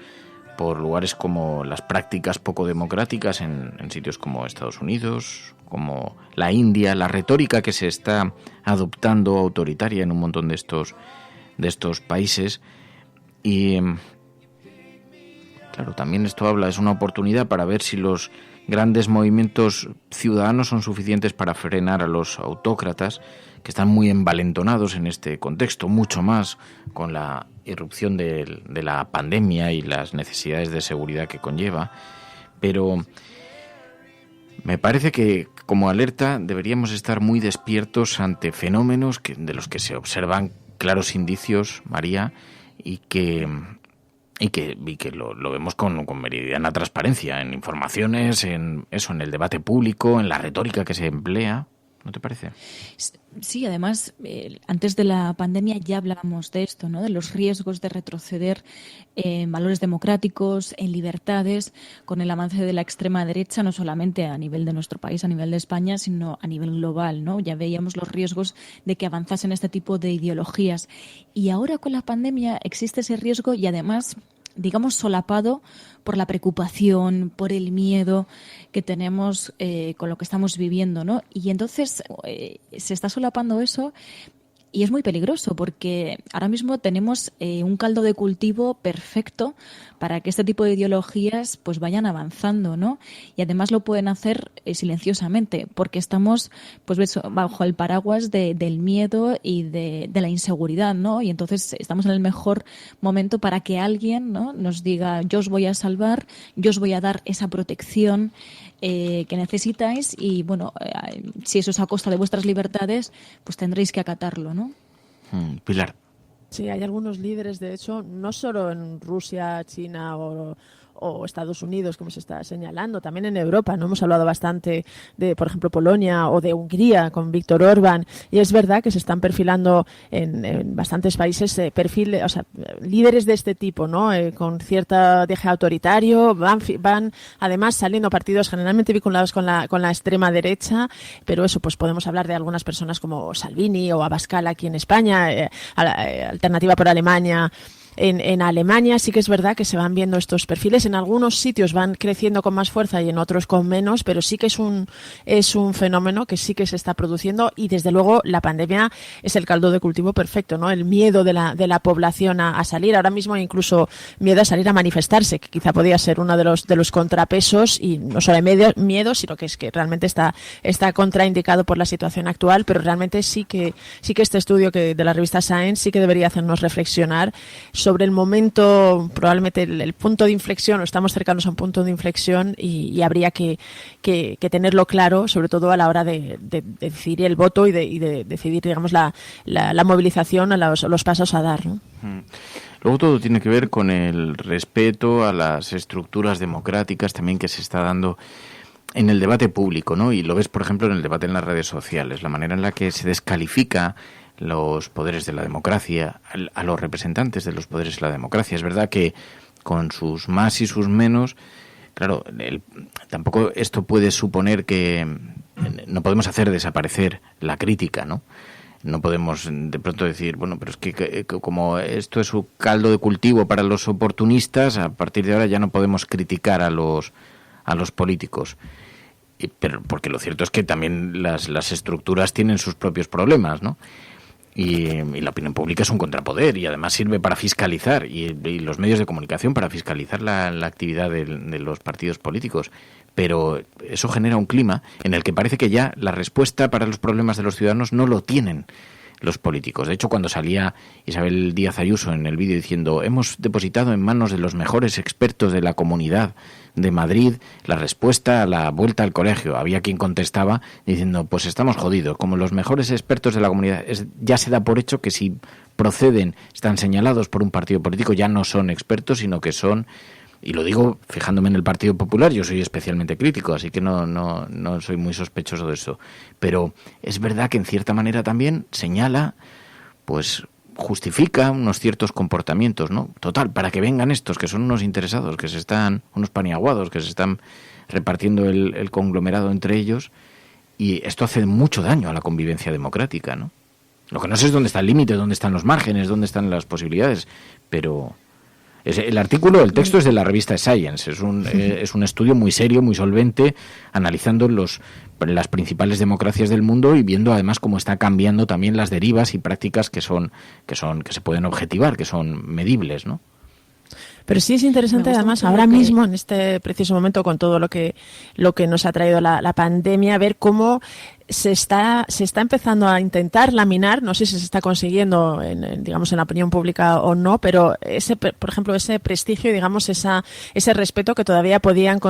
lugares como las prácticas poco democráticas en sitios como Estados Unidos, como la India, la retórica que se está adoptando autoritaria en un montón de estos países. Y claro, también esto es una oportunidad para ver si los grandes movimientos ciudadanos son suficientes para frenar a los autócratas, que están muy envalentonados en este contexto, mucho más con la irrupción de la pandemia y las necesidades de seguridad que conlleva. Pero me parece que como alerta deberíamos estar muy despiertos ante fenómenos de los que se observan claros indicios, María, y que lo vemos con meridiana transparencia en informaciones, en el debate público, en la retórica que se emplea. ¿No te parece? Sí, además, antes de la pandemia ya hablábamos de esto, ¿no? De los riesgos de retroceder en valores democráticos, en libertades, con el avance de la extrema derecha, no solamente a nivel de nuestro país, a nivel de España, sino a nivel global, ¿no? Ya veíamos los riesgos de que avanzasen este tipo de ideologías. Y ahora con la pandemia existe ese riesgo y además, digamos, solapado por la preocupación, por el miedo que tenemos con lo que estamos viviendo, ¿no? Y entonces se está solapando eso y es muy peligroso porque ahora mismo tenemos un caldo de cultivo perfecto para que este tipo de ideologías pues vayan avanzando, ¿no? Y además lo pueden hacer silenciosamente porque estamos pues bajo el paraguas del miedo y de la inseguridad, ¿no? Y entonces estamos en el mejor momento para que alguien, ¿no?, nos diga: yo os voy a salvar, yo os voy a dar esa protección que necesitáis y, bueno, si eso es a costa de vuestras libertades, pues tendréis que acatarlo, ¿no? Pilar. Sí, hay algunos líderes, de hecho, no solo en Rusia, China o Estados Unidos, como se está señalando, también en Europa, ¿no? Hemos hablado bastante de, por ejemplo, Polonia o de Hungría con Víctor Orbán, y es verdad que se están perfilando en bastantes países líderes de este tipo, ¿no? Con cierto deje autoritario, van además saliendo partidos generalmente vinculados con la extrema derecha, pero eso, pues podemos hablar de algunas personas como Salvini o Abascal aquí en España, Alternativa por Alemania. En Alemania sí que es verdad que se van viendo estos perfiles. En algunos sitios van creciendo con más fuerza y en otros con menos, pero sí que es un fenómeno que sí que se está produciendo y desde luego la pandemia es el caldo de cultivo perfecto, ¿no? El miedo de la población a salir. Ahora mismo incluso miedo a salir a manifestarse, que quizá podría ser uno de los contrapesos, y no solo hay miedo, sino que es que realmente está contraindicado por la situación actual, pero realmente sí que este estudio de la revista Science sí que debería hacernos reflexionar sobre el momento, probablemente el punto de inflexión, o estamos cercanos a un punto de inflexión y habría que tenerlo claro, sobre todo a la hora de decidir el voto y de decidir, digamos, la movilización, a los pasos a dar, ¿no? Luego todo tiene que ver con el respeto a las estructuras democráticas también que se está dando en el debate público, ¿no? Y lo ves, por ejemplo, en el debate en las redes sociales, la manera en la que se descalifica los poderes de la democracia, a los representantes de los poderes de la democracia. Es verdad que con sus más y sus menos, claro, tampoco esto puede suponer que no podemos hacer desaparecer la crítica, ¿no? No podemos de pronto decir, bueno, pero es que como esto es un caldo de cultivo para los oportunistas, a partir de ahora ya no podemos criticar a los políticos. Pero porque lo cierto es que también las estructuras tienen sus propios problemas, ¿no? Y la opinión pública es un contrapoder y además sirve para fiscalizar y los medios de comunicación para fiscalizar la actividad de los partidos políticos. Pero eso genera un clima en el que parece que ya la respuesta para los problemas de los ciudadanos no lo tienen los políticos. De hecho, cuando salía Isabel Díaz Ayuso en el vídeo diciendo: hemos depositado en manos de los mejores expertos de la Comunidad de Madrid la respuesta a la vuelta al colegio, había quien contestaba diciendo: pues estamos jodidos, como los mejores expertos de la comunidad. Ya se da por hecho que si proceden, están señalados por un partido político, ya no son expertos, sino que son... Y lo digo fijándome en el Partido Popular, yo soy especialmente crítico, así que no soy muy sospechoso de eso. Pero es verdad que en cierta manera también señala, pues justifica unos ciertos comportamientos, ¿no? Total, para que vengan estos, que son unos interesados, unos paniaguados, que se están repartiendo el conglomerado entre ellos, y esto hace mucho daño a la convivencia democrática, ¿no? Lo que no sé es dónde está el límite, dónde están los márgenes, dónde están las posibilidades, pero El artículo, el texto es de la revista Science, es un estudio muy serio, muy solvente, analizando las principales democracias del mundo y viendo además cómo está cambiando también las derivas y prácticas que se pueden objetivar, que son medibles, ¿no? Pero sí es interesante, además, ahora mismo, en este preciso momento, con todo lo que nos ha traído la pandemia, ver cómo se está empezando a intentar laminar, no sé si se está consiguiendo digamos en la opinión pública o no, pero por ejemplo ese prestigio, digamos ese respeto que todavía podían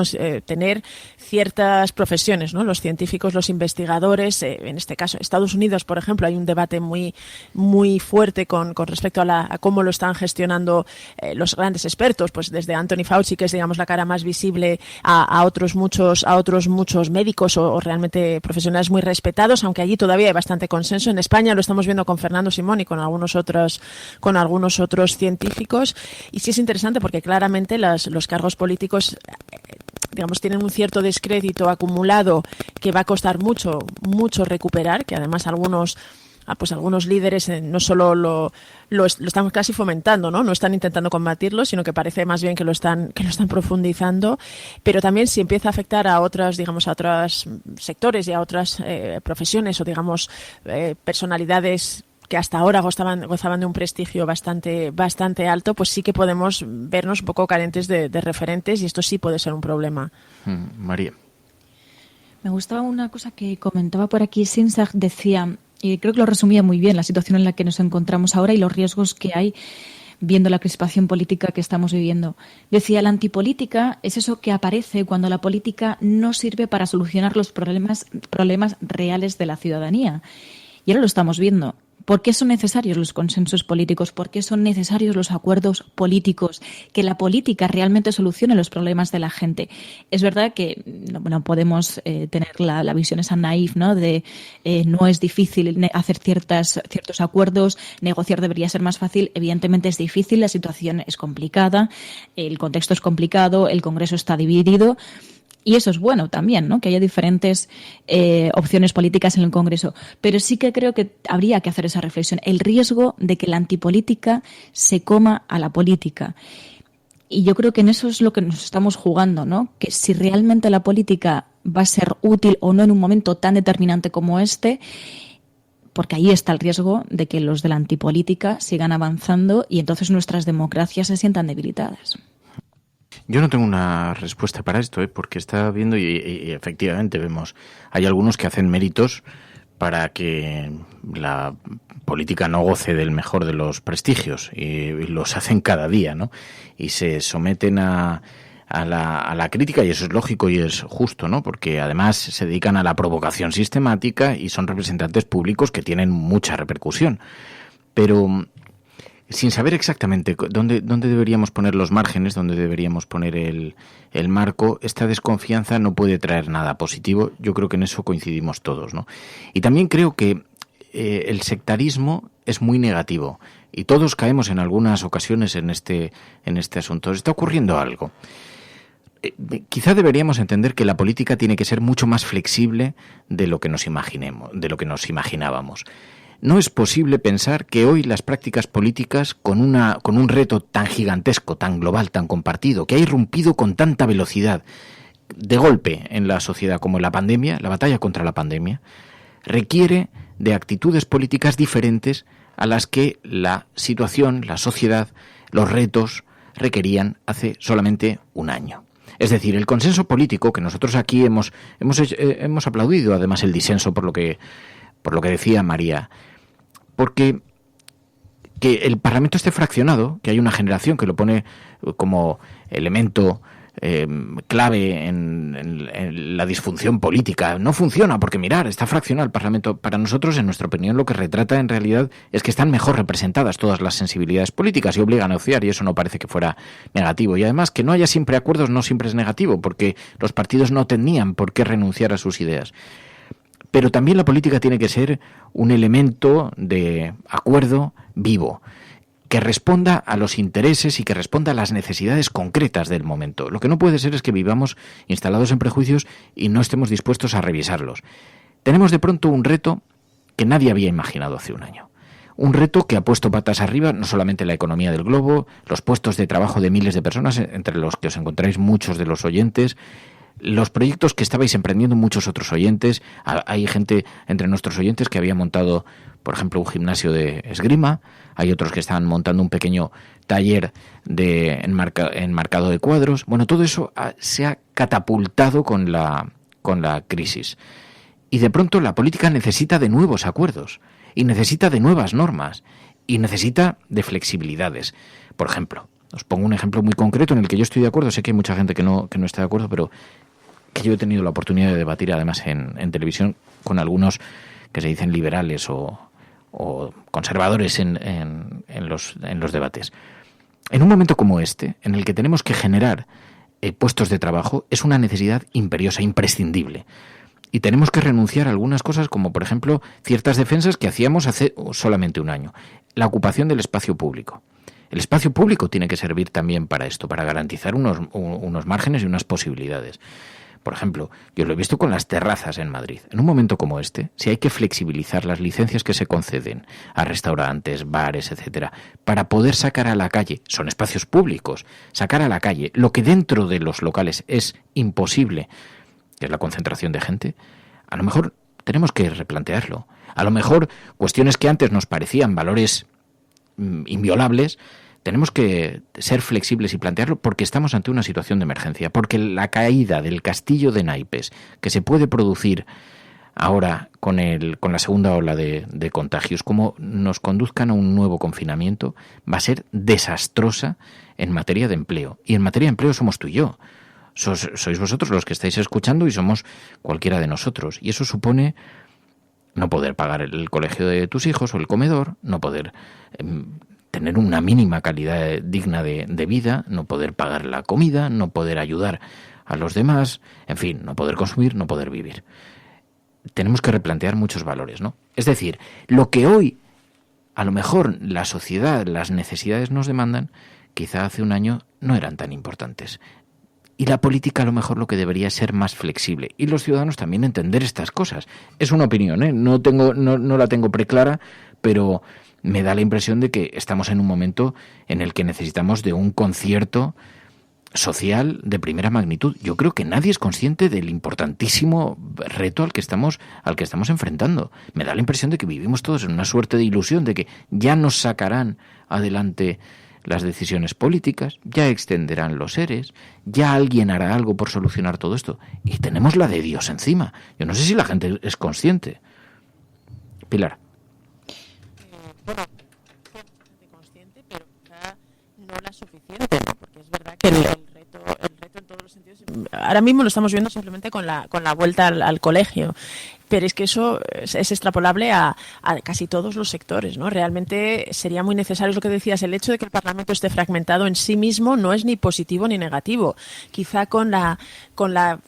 tener ciertas profesiones, ¿no? Los científicos, los investigadores, en este caso Estados Unidos, por ejemplo, hay un debate muy muy fuerte con respecto a cómo lo están gestionando los grandes expertos, pues desde Anthony Fauci, que es digamos la cara más visible, a otros muchos médicos o realmente profesionales muy respetados, aunque allí todavía hay bastante consenso. En España lo estamos viendo con Fernando Simón y con algunos otros científicos, y sí es interesante porque claramente los cargos políticos digamos tienen un cierto descrédito acumulado que va a costar mucho recuperar, que además algunos líderes no solo lo están casi fomentando, ¿no? No están intentando combatirlo, sino que parece más bien que lo están profundizando. Pero también si empieza a afectar a otros sectores y a otras profesiones o digamos personalidades que hasta ahora gozaban de un prestigio bastante alto, pues sí que podemos vernos un poco carentes de referentes, y esto sí puede ser un problema. María. Me gustaba una cosa que comentaba por aquí Sinsag, decía, y creo que lo resumía muy bien, la situación en la que nos encontramos ahora y los riesgos que hay viendo la crispación política que estamos viviendo. Decía, la antipolítica es eso que aparece cuando la política no sirve para solucionar los problemas reales de la ciudadanía. Y ahora lo estamos viendo. ¿Por qué son necesarios los consensos políticos? ¿Por qué son necesarios los acuerdos políticos? Que la política realmente solucione los problemas de la gente. Es verdad que no podemos tener la visión esa naif, ¿no? De no es difícil hacer ciertos acuerdos, negociar debería ser más fácil. Evidentemente es difícil, la situación es complicada, el contexto es complicado, el Congreso está dividido. Y eso es bueno también, ¿no? Que haya diferentes opciones políticas en el Congreso. Pero sí que creo que habría que hacer esa reflexión. El riesgo de que la antipolítica se coma a la política. Y yo creo que en eso es lo que nos estamos jugando, ¿no? Que si realmente la política va a ser útil o no en un momento tan determinante como este, porque ahí está el riesgo de que los de la antipolítica sigan avanzando y entonces nuestras democracias se sientan debilitadas. Yo no tengo una respuesta para esto, porque está viendo y efectivamente vemos, hay algunos que hacen méritos para que la política no goce del mejor de los prestigios y los hacen cada día, ¿no? Y se someten a la crítica, y eso es lógico y es justo, ¿no? Porque además se dedican a la provocación sistemática y son representantes públicos que tienen mucha repercusión. Pero sin saber exactamente dónde deberíamos poner los márgenes, dónde deberíamos poner el marco, esta desconfianza no puede traer nada positivo. Yo creo que en eso coincidimos todos, ¿no? Y también creo que el sectarismo es muy negativo y todos caemos en algunas ocasiones en este asunto. Está ocurriendo algo. Quizá deberíamos entender que la política tiene que ser mucho más flexible de lo que nos imaginábamos. No es posible pensar que hoy las prácticas políticas, con un reto tan gigantesco, tan global, tan compartido, que ha irrumpido con tanta velocidad de golpe en la sociedad como en la pandemia, la batalla contra la pandemia, requiere de actitudes políticas diferentes a las que la situación, la sociedad, los retos requerían hace solamente un año. Es decir, el consenso político que nosotros aquí hemos aplaudido, además el disenso por lo que decía María, porque que el Parlamento esté fraccionado, que hay una generación que lo pone como elemento clave en la disfunción política. No funciona porque, mirar, está fraccionado el Parlamento. Para nosotros, en nuestra opinión, lo que retrata en realidad es que están mejor representadas todas las sensibilidades políticas y obliga a negociar, y eso no parece que fuera negativo. Y además, que no haya siempre acuerdos no siempre es negativo, porque los partidos no tenían por qué renunciar a sus ideas. Pero también la política tiene que ser un elemento de acuerdo vivo, que responda a los intereses y que responda a las necesidades concretas del momento. Lo que no puede ser es que vivamos instalados en prejuicios y no estemos dispuestos a revisarlos. Tenemos de pronto un reto que nadie había imaginado hace un año. Un reto que ha puesto patas arriba no solamente la economía del globo, los puestos de trabajo de miles de personas, entre los que os encontráis muchos de los oyentes, los proyectos que estabais emprendiendo muchos otros oyentes. Hay gente entre nuestros oyentes que había montado, por ejemplo, un gimnasio de esgrima. Hay otros que estaban montando un pequeño taller de enmarcado de cuadros. Bueno, todo eso se ha catapultado con la crisis. Y de pronto la política necesita de nuevos acuerdos, y necesita de nuevas normas, y necesita de flexibilidades. Por ejemplo, os pongo un ejemplo muy concreto en el que yo estoy de acuerdo. Sé que hay mucha gente que no está de acuerdo, pero que yo he tenido la oportunidad de debatir además en televisión con algunos que se dicen liberales o conservadores en los debates. En un momento como este, en el que tenemos que generar puestos de trabajo, es una necesidad imperiosa, imprescindible. Y tenemos que renunciar a algunas cosas, como por ejemplo ciertas defensas que hacíamos hace solamente un año. La ocupación del espacio público. El espacio público tiene que servir también para esto, para garantizar unos márgenes y unas posibilidades. Por ejemplo, yo lo he visto con las terrazas en Madrid. En un momento como este, si hay que flexibilizar las licencias que se conceden a restaurantes, bares, etcétera, para poder sacar a la calle, son espacios públicos, sacar a la calle lo que dentro de los locales es imposible, que es la concentración de gente, a lo mejor tenemos que replantearlo. A lo mejor cuestiones que antes nos parecían valores inviolables, tenemos que ser flexibles y plantearlo porque estamos ante una situación de emergencia, porque la caída del castillo de naipes que se puede producir ahora con la segunda ola de contagios, como nos conduzcan a un nuevo confinamiento, va a ser desastrosa en materia de empleo. Y en materia de empleo somos tú y yo. Sois vosotros los que estáis escuchando y somos cualquiera de nosotros. Y eso supone no poder pagar el colegio de tus hijos o el comedor, no poder tener una mínima calidad digna de vida, no poder pagar la comida, no poder ayudar a los demás, en fin, no poder consumir, no poder vivir. Tenemos que replantear muchos valores, ¿no? Es decir, lo que hoy a lo mejor la sociedad, las necesidades nos demandan, quizá hace un año no eran tan importantes. Y la política a lo mejor lo que debería es ser más flexible. Y los ciudadanos también entender estas cosas. Es una opinión, ¿eh? No la tengo preclara, pero me da la impresión de que estamos en un momento en el que necesitamos de un concierto social de primera magnitud. Yo creo que nadie es consciente del importantísimo reto al que estamos enfrentando. Me da la impresión de que vivimos todos en una suerte de ilusión de que ya nos sacarán adelante las decisiones políticas, ya extenderán los ERES, ya alguien hará algo por solucionar todo esto. Y tenemos la de Dios encima. Yo no sé si la gente es consciente. Pilar. Bueno, consciente, pero quizá no la suficiente, ¿no? Porque es verdad que el reto en todos los sentidos. Ahora mismo lo estamos viendo simplemente con la vuelta al colegio. Pero es que eso es extrapolable a casi todos los sectores, ¿no? Realmente sería muy necesario, es lo que decías, el hecho de que el Parlamento esté fragmentado en sí mismo no es ni positivo ni negativo. Quizá con la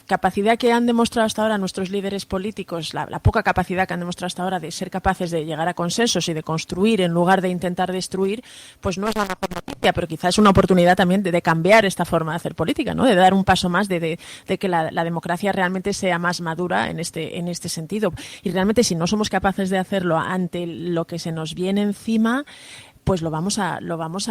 capacidad que han demostrado hasta ahora nuestros líderes políticos, la poca capacidad que han demostrado hasta ahora de ser capaces de llegar a consensos y de construir en lugar de intentar destruir, pues no es la mejor noticia, pero quizá es una oportunidad también de cambiar esta forma de hacer política, ¿no? De dar un paso más, de que la democracia realmente sea más madura en este sentido. Y realmente si no somos capaces de hacerlo ante lo que se nos viene encima, pues lo vamos a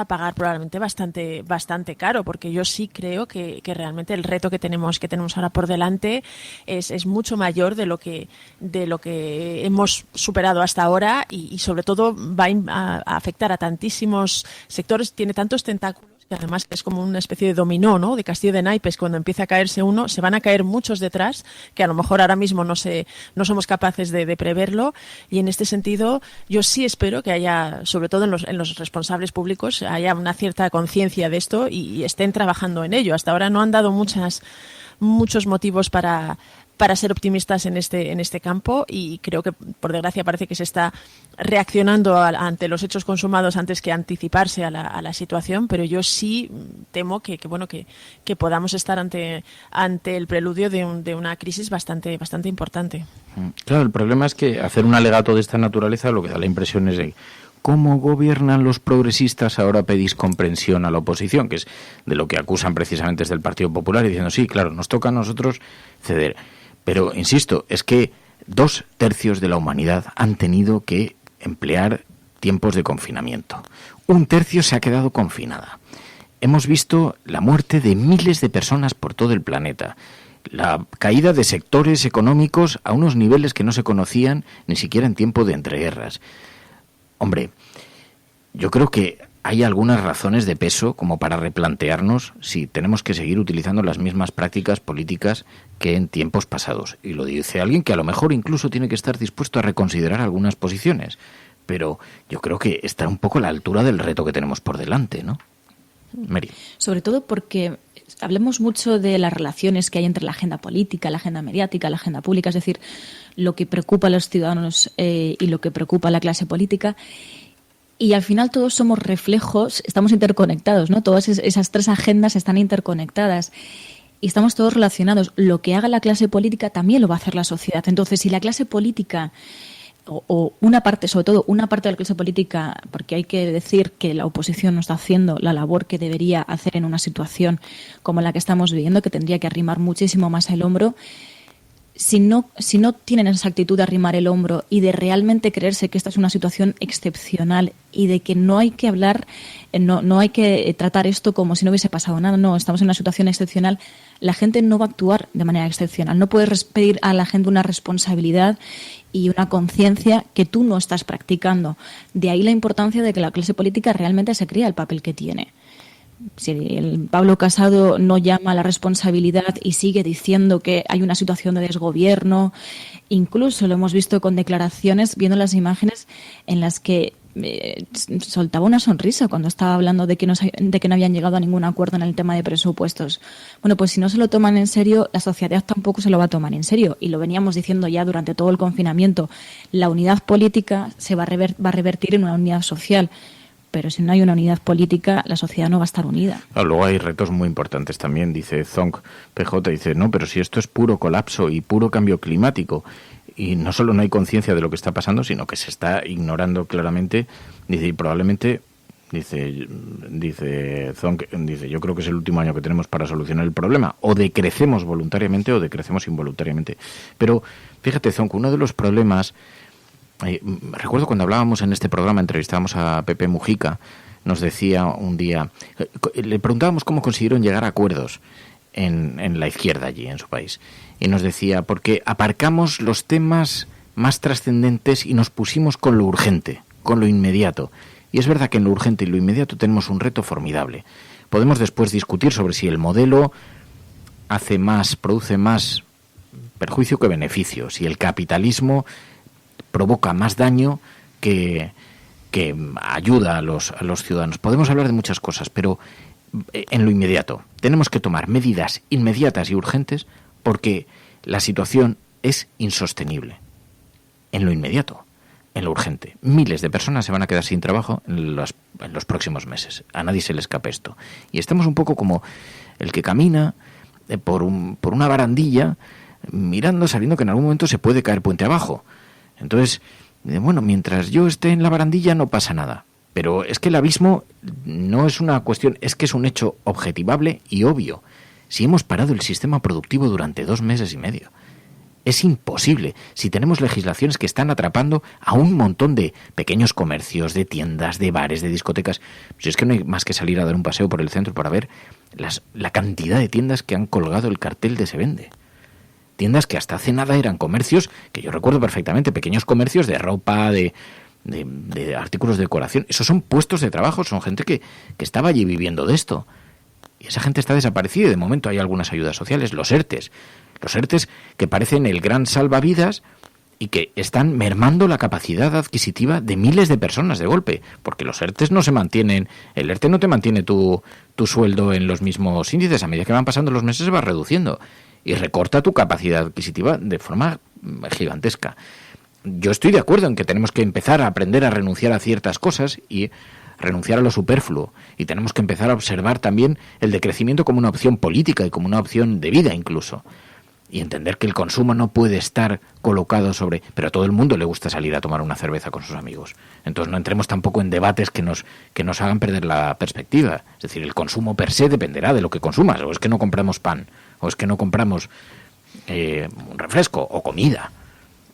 pagar probablemente bastante caro, porque yo sí creo que realmente el reto que tenemos ahora por delante es mucho mayor de lo que hemos superado hasta ahora y sobre todo va a afectar a tantísimos sectores, tiene tantos tentáculos que además es como una especie de dominó, ¿no? De castillo de naipes. Cuando empieza a caerse uno, se van a caer muchos detrás, que a lo mejor ahora mismo no somos capaces de preverlo. Y en este sentido, yo sí espero que haya, sobre todo en los responsables públicos, haya una cierta conciencia de esto y estén trabajando en ello. Hasta ahora no han dado muchos motivos para ser optimistas en este campo y creo que, por desgracia, parece que se está reaccionando ante los hechos consumados antes que anticiparse a la situación, pero yo sí temo que podamos estar ante el preludio de una crisis bastante importante. Claro, el problema es que hacer un alegato de esta naturaleza lo que da la impresión es de ¿cómo gobiernan los progresistas? Ahora pedís comprensión a la oposición, que es de lo que acusan precisamente desde el Partido Popular, diciendo, sí, claro, nos toca a nosotros ceder. Pero, insisto, es que 2/3 de la humanidad han tenido que emplear tiempos de confinamiento. 1/3 se ha quedado confinada. Hemos visto la muerte de miles de personas por todo el planeta. La caída de sectores económicos a unos niveles que no se conocían ni siquiera en tiempo de entreguerras. Hombre, yo creo que hay algunas razones de peso como para replantearnos si tenemos que seguir utilizando las mismas prácticas políticas que en tiempos pasados. Y lo dice alguien que a lo mejor incluso tiene que estar dispuesto a reconsiderar algunas posiciones. Pero yo creo que está un poco a la altura del reto que tenemos por delante, ¿no? Mary. Sobre todo porque hablemos mucho de las relaciones que hay entre la agenda política, la agenda mediática, la agenda pública, es decir, lo que preocupa a los ciudadanos y lo que preocupa a la clase política. Y al final todos somos reflejos, estamos interconectados, ¿no? Todas esas 3 agendas están interconectadas y estamos todos relacionados. Lo que haga la clase política también lo va a hacer la sociedad. Entonces, si la clase política o una parte, sobre todo una parte de la clase política, porque hay que decir que la oposición no está haciendo la labor que debería hacer en una situación como la que estamos viviendo, que tendría que arrimar muchísimo más el hombro. Si no tienen esa actitud de arrimar el hombro y de realmente creerse que esta es una situación excepcional y de que no hay que hablar, no hay que tratar esto como si no hubiese pasado nada, no, estamos en una situación excepcional, la gente no va a actuar de manera excepcional. No puedes pedir a la gente una responsabilidad y una conciencia que tú no estás practicando. De ahí la importancia de que la clase política realmente se crea el papel que tiene. Si el Pablo Casado no llama a la responsabilidad y sigue diciendo que hay una situación de desgobierno, incluso lo hemos visto con declaraciones, viendo las imágenes en las que soltaba una sonrisa cuando estaba hablando de que no habían llegado a ningún acuerdo en el tema de presupuestos. Bueno, pues si no se lo toman en serio, la sociedad tampoco se lo va a tomar en serio. Y lo veníamos diciendo ya durante todo el confinamiento. La unidad política se va a revertir en una unidad social. Pero si no hay una unidad política, la sociedad no va a estar unida. Luego hay retos muy importantes también, dice Zonk PJ, dice, no, pero si esto es puro colapso y puro cambio climático, y no solo no hay conciencia de lo que está pasando, sino que se está ignorando claramente, dice, y probablemente, dice Zonk, dice, yo creo que es el último año que tenemos para solucionar el problema, o decrecemos voluntariamente o decrecemos involuntariamente. Pero, fíjate, Zonk, uno de los problemas... recuerdo cuando hablábamos en este programa, entrevistábamos a Pepe Mujica, nos decía un día, le preguntábamos cómo consiguieron llegar a acuerdos en la izquierda allí en su país, y nos decía, porque aparcamos los temas más trascendentes y nos pusimos con lo urgente, con lo inmediato. Y es verdad que en lo urgente y lo inmediato tenemos un reto formidable. Podemos después discutir sobre si el modelo produce más perjuicio que beneficio, si el capitalismo provoca más daño que ayuda a los ciudadanos. Podemos hablar de muchas cosas, pero en lo inmediato tenemos que tomar medidas inmediatas y urgentes porque la situación es insostenible. En lo inmediato, en lo urgente. Miles de personas se van a quedar sin trabajo en los próximos meses. A nadie se le escape esto. Y estamos un poco como el que camina por una barandilla mirando, sabiendo que en algún momento se puede caer puente abajo. Entonces, bueno, mientras yo esté en la barandilla no pasa nada. Pero es que el abismo no es una cuestión, es que es un hecho objetivable y obvio. Si hemos parado el sistema productivo durante 2 meses y medio, es imposible. Si tenemos legislaciones que están atrapando a un montón de pequeños comercios, de tiendas, de bares, de discotecas, pues es que no hay más que salir a dar un paseo por el centro para ver la cantidad de tiendas que han colgado el cartel de se vende. Tiendas que hasta hace nada eran comercios, que yo recuerdo perfectamente, pequeños comercios de ropa, de artículos de decoración. Esos son puestos de trabajo, son gente que estaba allí viviendo de esto. Y esa gente está desaparecida y de momento hay algunas ayudas sociales, los ERTES. Los ERTES que parecen el gran salvavidas y que están mermando la capacidad adquisitiva de miles de personas de golpe. Porque los ERTES no se mantienen, el ERTE no te mantiene tu sueldo en los mismos índices. A medida que van pasando los meses se va reduciendo y recorta tu capacidad adquisitiva de forma gigantesca. Yo estoy de acuerdo en que tenemos que empezar a aprender a renunciar a ciertas cosas y renunciar a lo superfluo. Y tenemos que empezar a observar también el decrecimiento como una opción política y como una opción de vida incluso. Y entender que el consumo no puede estar colocado sobre... Pero a todo el mundo le gusta salir a tomar una cerveza con sus amigos. Entonces no entremos tampoco en debates que nos hagan perder la perspectiva. Es decir, el consumo per se dependerá de lo que consumas. O es que no compramos pan, o es que no compramos un refresco o comida.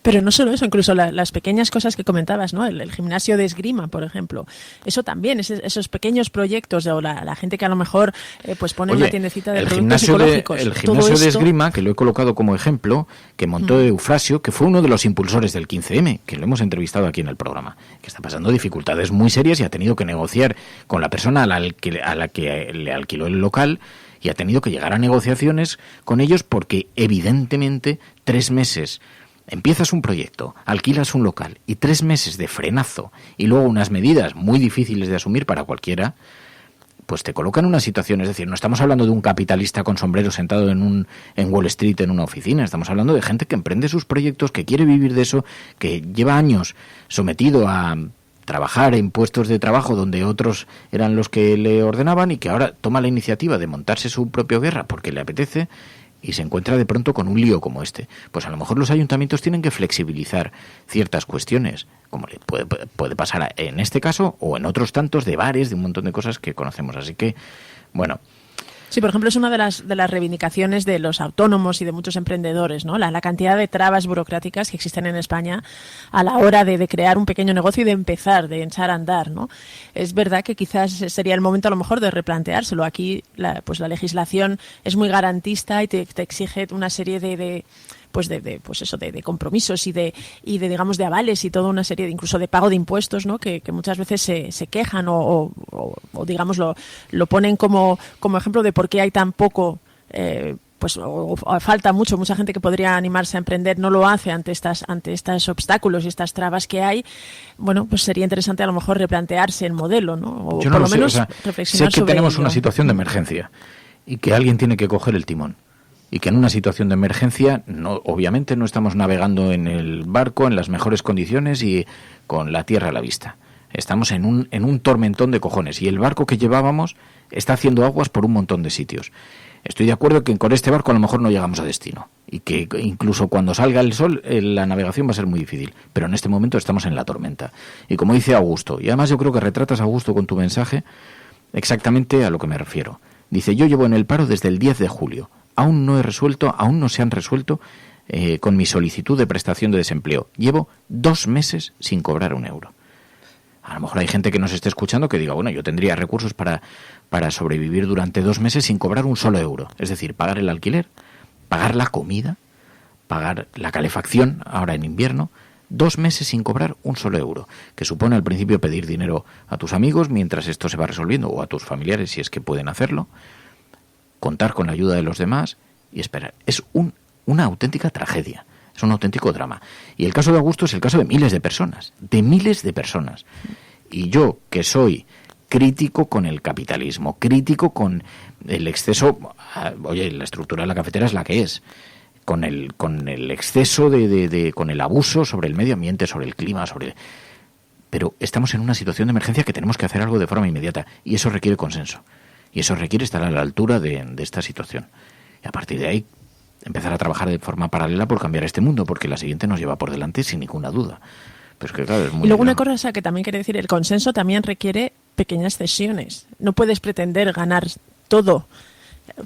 Pero no solo eso, incluso las pequeñas cosas que comentabas, ¿no? El gimnasio de esgrima, por ejemplo. Eso también, esos pequeños proyectos, o la gente que a lo mejor pues pone una tiendecita de productos psicológicos. El gimnasio de esgrima, que lo he colocado como ejemplo, que montó Eufrasio, que fue uno de los impulsores del 15M, que lo hemos entrevistado aquí en el programa, que está pasando dificultades muy serias y ha tenido que negociar con la persona a la que le alquiló el local, y ha tenido que llegar a negociaciones con ellos porque evidentemente 3 meses... Empiezas un proyecto, alquilas un local y 3 meses de frenazo y luego unas medidas muy difíciles de asumir para cualquiera, pues te colocan en una situación. Es decir, no estamos hablando de un capitalista con sombrero sentado en Wall Street en una oficina, estamos hablando de gente que emprende sus proyectos, que quiere vivir de eso, que lleva años sometido a trabajar en puestos de trabajo donde otros eran los que le ordenaban y que ahora toma la iniciativa de montarse su propia guerra porque le apetece, y se encuentra de pronto con un lío como este. Pues a lo mejor los ayuntamientos tienen que flexibilizar ciertas cuestiones, como le puede pasar en este caso o en otros tantos de bares, de un montón de cosas que conocemos. Así que, bueno... Sí, por ejemplo, es una de las reivindicaciones de los autónomos y de muchos emprendedores, ¿no? La cantidad de trabas burocráticas que existen en España a la hora de crear un pequeño negocio y de empezar, de echar a andar, ¿no? Es verdad que quizás sería el momento a lo mejor de replanteárselo. Aquí la legislación es muy garantista y te exige una serie de compromisos y de digamos de avales y toda una serie incluso de pago de impuestos, ¿no? Que muchas veces se quejan o digamos lo ponen como ejemplo de por qué hay tan poco o falta mucha gente que podría animarse a emprender, no lo hace ante estos obstáculos y estas trabas que hay. Bueno, pues sería interesante a lo mejor replantearse el modelo, ¿no? O yo por no lo menos sé reflexionar que sobre tenemos ello. una situación de emergencia y que alguien tiene que coger el timón. Y que en una situación de emergencia, obviamente no estamos navegando en el barco en las mejores condiciones y con la tierra a la vista. Estamos en un tormentón de cojones y el barco que llevábamos está haciendo aguas por un montón de sitios. Estoy de acuerdo que con este barco a lo mejor no llegamos a destino y que incluso cuando salga el sol la navegación va a ser muy difícil, pero en este momento estamos en la tormenta. Y como dice Augusto, y además yo creo que retratas, Augusto, con tu mensaje exactamente a lo que me refiero. Dice, yo llevo en el paro desde el 10 de julio. Aún no se han resuelto con mi solicitud de prestación de desempleo. Llevo 2 meses sin cobrar un euro. A lo mejor hay gente que nos esté escuchando que diga, bueno, yo tendría recursos para sobrevivir durante 2 meses sin cobrar un solo euro. Es decir, pagar el alquiler, pagar la comida, pagar la calefacción ahora en invierno. 2 meses sin cobrar un solo euro, que supone al principio pedir dinero a tus amigos mientras esto se va resolviendo, o a tus familiares si es que pueden hacerlo, contar con la ayuda de los demás y esperar. Es una auténtica tragedia, es un auténtico drama. Y el caso de Augusto es el caso de miles de personas. Y yo, que soy crítico con el capitalismo, crítico con el exceso... Oye, la estructura de la cafetera es la que es. Con el exceso con el abuso sobre el medio ambiente, sobre el clima, pero estamos en una situación de emergencia que tenemos que hacer algo de forma inmediata y eso requiere consenso y eso requiere estar a la altura de esta situación y a partir de ahí empezar a trabajar de forma paralela por cambiar este mundo, porque la siguiente nos lleva por delante sin ninguna duda. Pero es que, claro, es muy y luego grave. una cosa que también quiere decir, el consenso también requiere pequeñas cesiones. No puedes pretender ganar todo.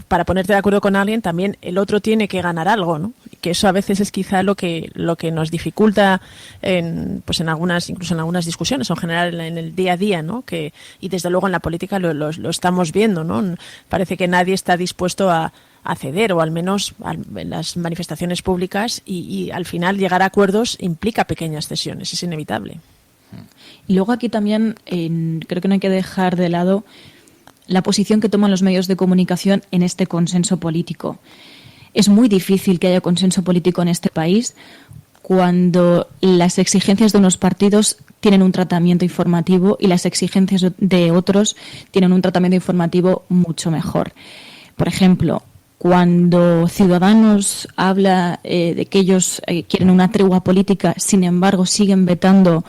Para ponerte de acuerdo con alguien, también el otro tiene que ganar algo, ¿no? Que eso a veces es quizá lo que nos dificulta incluso en algunas discusiones o en general en el día a día, ¿no? Y desde luego en la política lo estamos viendo, ¿no? Parece que nadie está dispuesto a ceder, o al menos en las manifestaciones públicas, y al final llegar a acuerdos implica pequeñas cesiones, es inevitable. Y luego aquí también creo que no hay que dejar de lado la posición que toman los medios de comunicación en este consenso político. Es muy difícil que haya consenso político en este país cuando las exigencias de unos partidos tienen un tratamiento informativo y las exigencias de otros tienen un tratamiento informativo mucho mejor. Por ejemplo, cuando Ciudadanos habla de que ellos quieren una tregua política, sin embargo siguen vetando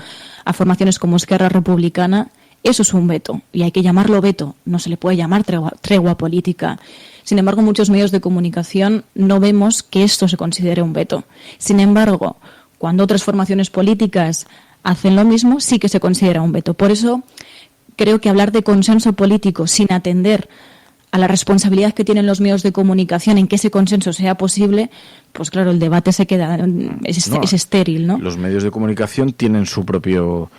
a formaciones como Esquerra Republicana, eso es un veto, y hay que llamarlo veto, no se le puede llamar tregua política. Sin embargo, muchos medios de comunicación no vemos que esto se considere un veto. Sin embargo, cuando otras formaciones políticas hacen lo mismo, sí que se considera un veto. Por eso creo que hablar de consenso político sin atender a la responsabilidad que tienen los medios de comunicación en que ese consenso sea posible, pues claro, el debate se queda, es estéril, ¿no? Los medios de comunicación tienen su propio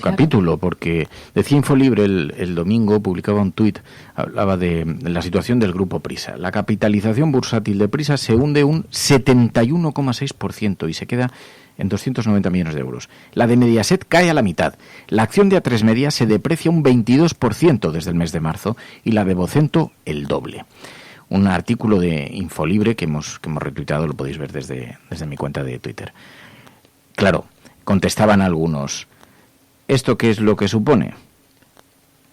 capítulo, porque decía Infolibre el domingo, publicaba un tuit, hablaba de la situación del grupo Prisa. La capitalización bursátil de Prisa se hunde un 71,6% y se queda en 290 millones de euros. La de Mediaset cae a la mitad. La acción de A3 Media se deprecia un 22% desde el mes de marzo y la de Vocento el doble. Un artículo de Infolibre que hemos retuiteado, lo podéis ver desde mi cuenta de Twitter. Claro, contestaban algunos, ¿esto qué es lo que supone?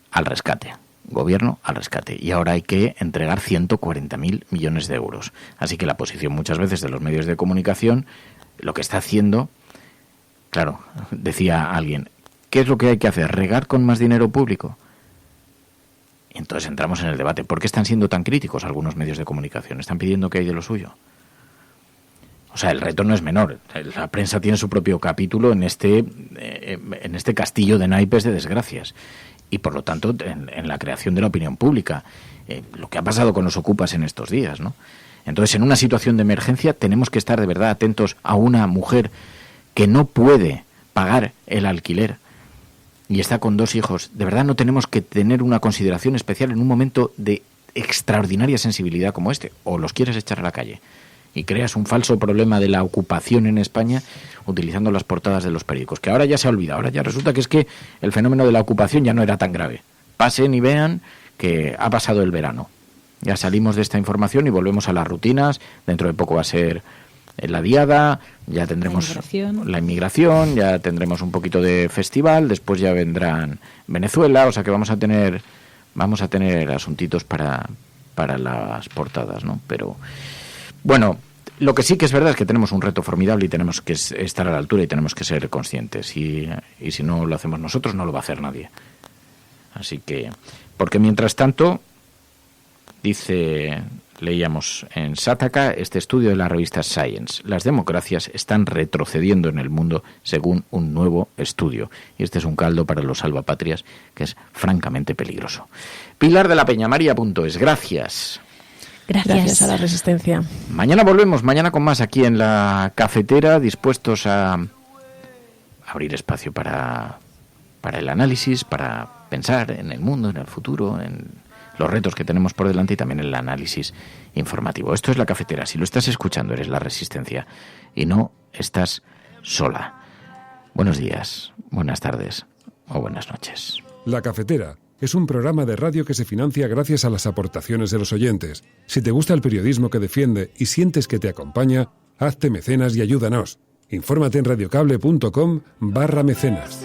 Al rescate. Gobierno al rescate. Y ahora hay que entregar 140.000 millones de euros. Así que la posición muchas veces de los medios de comunicación, lo que está haciendo, claro, decía alguien, ¿qué es lo que hay que hacer? ¿Regar con más dinero público? Y entonces entramos en el debate. ¿Por qué están siendo tan críticos algunos medios de comunicación? ¿Están pidiendo que hay de lo suyo? O sea, el reto no es menor. La prensa tiene su propio capítulo en este castillo de naipes de desgracias. Y por lo tanto, en la creación de la opinión pública. Lo que ha pasado con los ocupas en estos días, ¿no? Entonces, en una situación de emergencia tenemos que estar de verdad atentos a una mujer que no puede pagar el alquiler y está con 2 hijos. De verdad no tenemos que tener una consideración especial en un momento de extraordinaria sensibilidad como este. O los quieres echar a la calle y creas un falso problema de la ocupación en España utilizando las portadas de los periódicos, que ahora ya se ha olvidado. Ahora ya resulta que es que el fenómeno de la ocupación ya no era tan grave. Pasen y vean que ha pasado el verano. Ya salimos de esta información y volvemos a las rutinas. Dentro de poco va a ser la diada, ya tendremos la inmigración, ya tendremos un poquito de festival, después ya vendrán Venezuela, o sea que vamos a tener asuntitos para las portadas, ¿no? Pero bueno, lo que sí que es verdad es que tenemos un reto formidable y tenemos que estar a la altura y tenemos que ser conscientes. Y si no lo hacemos nosotros, no lo va a hacer nadie. Así que, porque mientras tanto, leíamos en Sataka este estudio de la revista Science. Las democracias están retrocediendo en el mundo según un nuevo estudio. Y este es un caldo para los salvapatrias que es francamente peligroso. Pilar de la Peña, María.es. Gracias. Gracias a la Resistencia. Mañana volvemos, mañana con más aquí en la cafetera, dispuestos a abrir espacio para el análisis, para pensar en el mundo, en el futuro, en los retos que tenemos por delante y también el análisis informativo. Esto es La Cafetera. Si lo estás escuchando, eres La Resistencia y no estás sola. Buenos días, buenas tardes o buenas noches. La Cafetera es un programa de radio que se financia gracias a las aportaciones de los oyentes. Si te gusta el periodismo que defiende y sientes que te acompaña, hazte mecenas y ayúdanos. Infórmate en radiocable.com/mecenas.